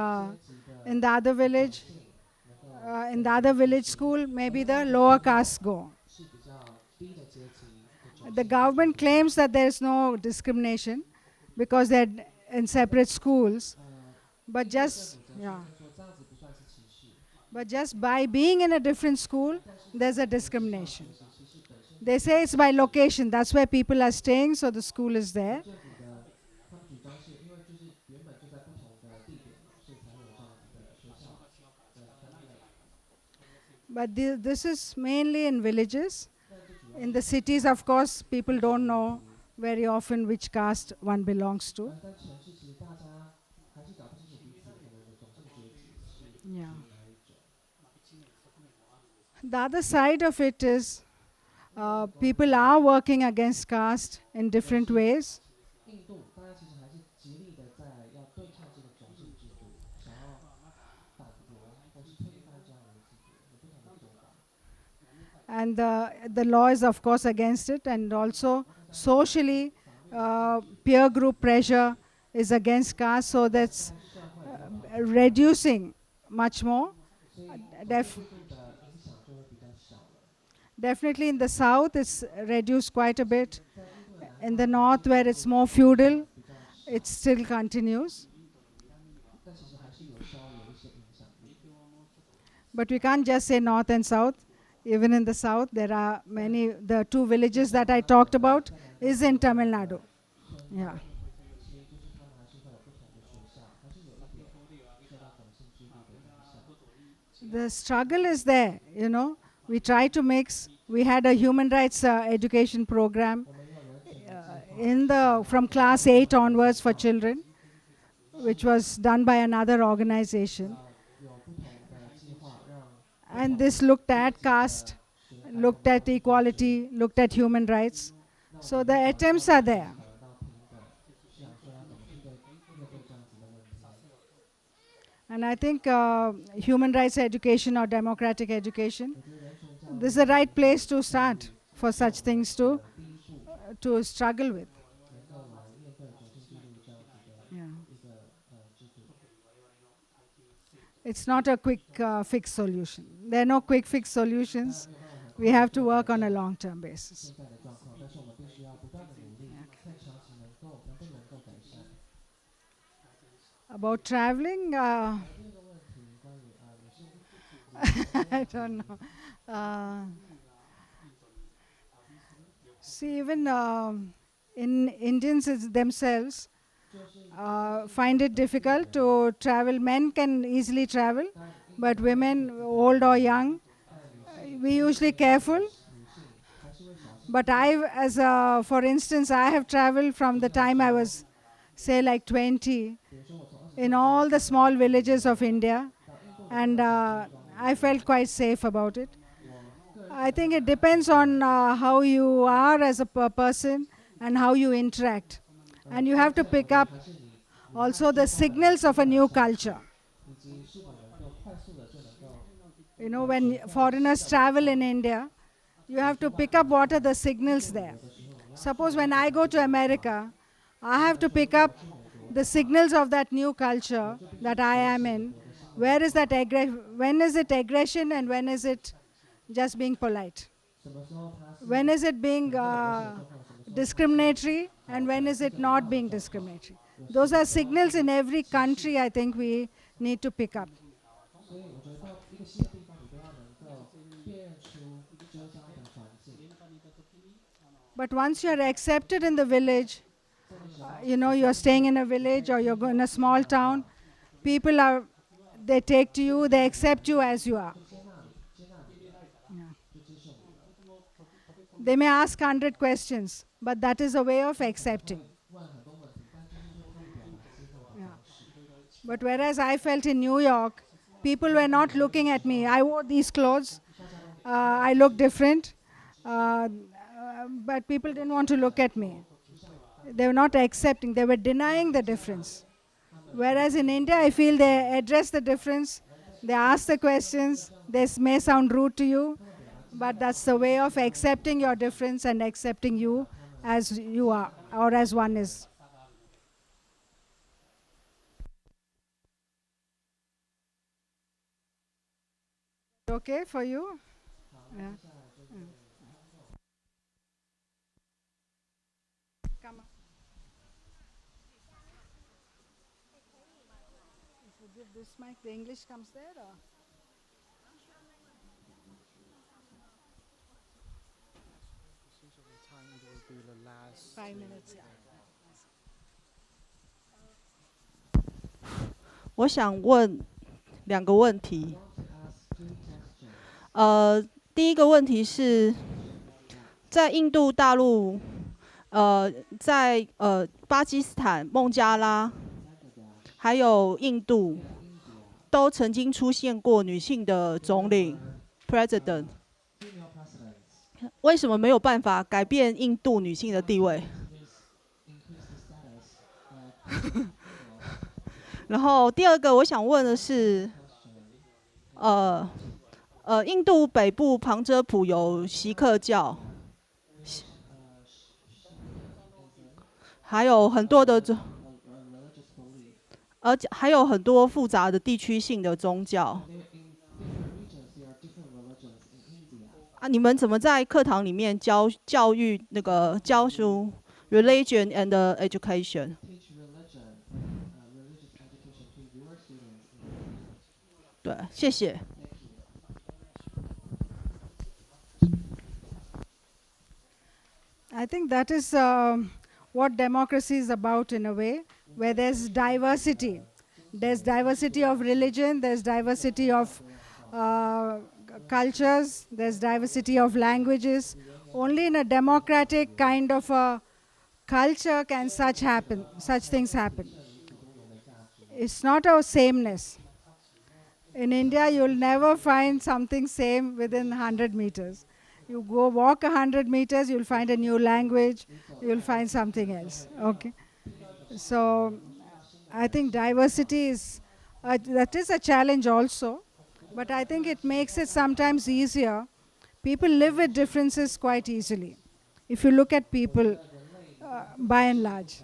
in the other village school, maybe the lower caste go. The government claims that there is no discrimination because they're in separate schools, but just by being in a different school, there's a discrimination. They say it's by location, that's where people are staying, so the school is there. But this is mainly in villages. In the cities, of course, people don't know very often which caste one belongs to. Yeah. The other side of it is people are working against caste in different ways. And the law is, of course, against it. And also, socially, peer group pressure is against caste, so that's reducing much more. Definitely in the south, it's reduced quite a bit. In the north, where it's more feudal, it still continues. But we can't just say north and south. Even in the south, there are many. The two villages that I talked about is in Tamil Nadu. Yeah. The struggle is there, you know. We try to mix. We had a human rights education program from class 8 onwards for children, which was done by another organization. And this looked at caste, looked at equality, looked at human rights. So the attempts are there. And I think human rights education or democratic education, this is the right place to start for such things to struggle with. Yeah. It's not a quick fix solution. There are no quick fix solutions. We have to work on a long-term basis. About traveling, I don't know. See, even in Indians themselves find it difficult to travel. Men can easily travel, but women, old or young, we usually careful. But for instance, I have traveled from the time I was, say, like 20, in all the small villages of India, and I felt quite safe about it. I think it depends on how you are as a person and how you interact. And you have to pick up also the signals of a new culture. You know, when foreigners travel in India, you have to pick up what are the signals there. Suppose when I go to America, I have to pick up the signals of that new culture that I am in. Where is that when is it aggression and when is it just being polite? When is it being discriminatory and when is it not being discriminatory? Those are signals in every country I think we need to pick up. But once you're accepted in the village, you know, you're staying in a village or you're going in a small town, people they take to you, they accept you as you are. Yeah. They may ask 100 questions, but that is a way of accepting. Yeah. But whereas I felt in New York, people were not looking at me. I wore these clothes, I looked different, but people didn't want to look at me. They were not accepting, they were denying the difference. Whereas in India, I feel they address the difference, they ask the questions, this may sound rude to you, but that's the way of accepting your difference and accepting you as you are, or as one is. Okay for you? Yeah. give this mic, the English comes there, or? Will be the last 5 minutes, yeah. 我想问2个问题。第一个问题是，在印度大陆，在巴基斯坦、孟加拉，还有印度，都曾经出现过女性的总理 （President）。为什么没有办法改变印度女性的地位？然后第二个我想问的是，印度北部旁遮普有锡克教，还有很多的而且还有很多复杂的地区性的宗教。你们怎么在课堂里面教育那个教书 religion and education？ 对，谢谢。I think that is what democracy is about in a way, where there's diversity. There's diversity of religion, there's diversity of cultures, there's diversity of languages. Only in a democratic kind of a culture can such things happen. It's not a sameness. In India, you'll never find something same within 100 meters. You go walk 100 meters, you'll find a new language, you'll find something else. Okay. So I think diversity is, that is a challenge also, but I think it makes it sometimes easier. People live with differences quite easily, if you look at people by and large.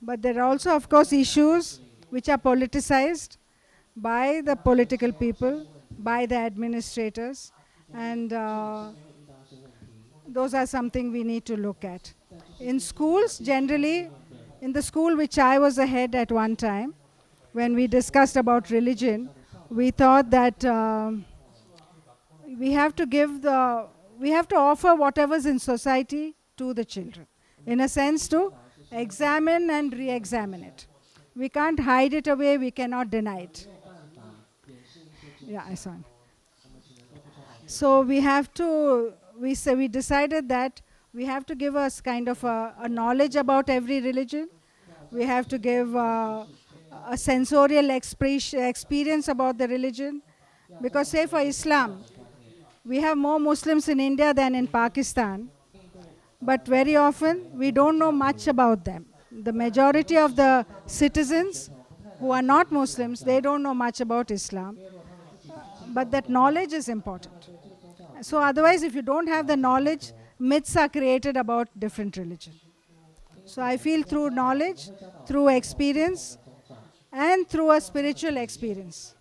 But there are also, of course, issues which are politicized by the political people, by the administrators, and those are something we need to look at. In schools, generally, in the school which I was a head at one time, when we discussed about religion, we thought that we have to offer whatever's in society to the children, in a sense to examine and re-examine it. We can't hide it away, we cannot deny it. Yeah, I saw it. So we have to, we decided that we have to give us kind of a knowledge about every religion. We have to give a sensorial experience about the religion. Because say for Islam, we have more Muslims in India than in Pakistan. But very often, we don't know much about them. The majority of the citizens who are not Muslims, they don't know much about Islam. But that knowledge is important. So otherwise, if you don't have the knowledge, myths are created about different religions. So I feel through knowledge, through experience, and through a spiritual experience,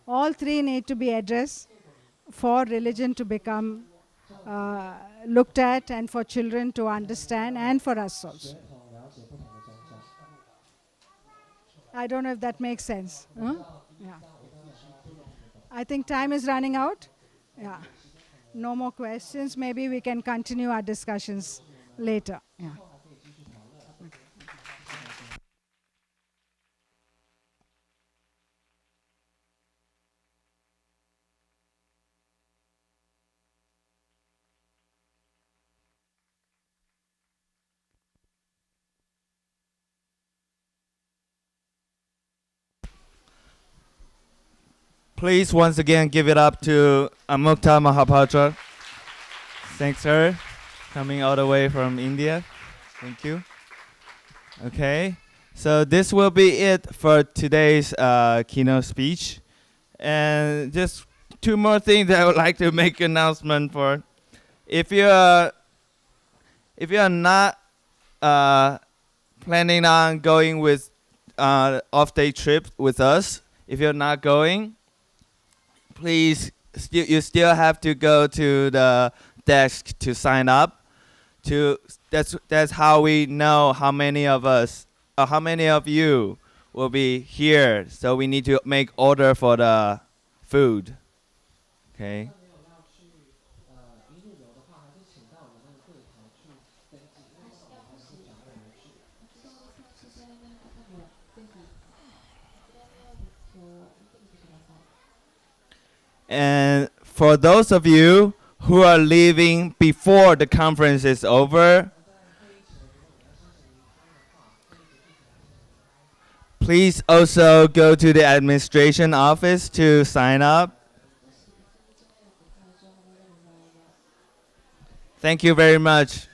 all three need to be addressed for religion to become looked at, and for children to understand, and for us also. I don't know if that makes sense. Huh? Yeah. I think time is running out. Yeah. No more questions. Maybe we can continue our discussions later. Yeah. Please once again give it up to Amukta Mahapatra. Thanks her, coming all the way from India. Thank you. Okay, so this will be it for today's keynote speech. And just two more things that I would like to make an announcement for. If you're not planning on going with off-day trip with us, if you're not going, please, you still have to go to the desk to sign up. That's how we know how many of us, how many of you will be here, so we need to make order for the food. Okay. And for those of you who are leaving before the conference is over, please also go to the administration office to sign up. Thank you very much.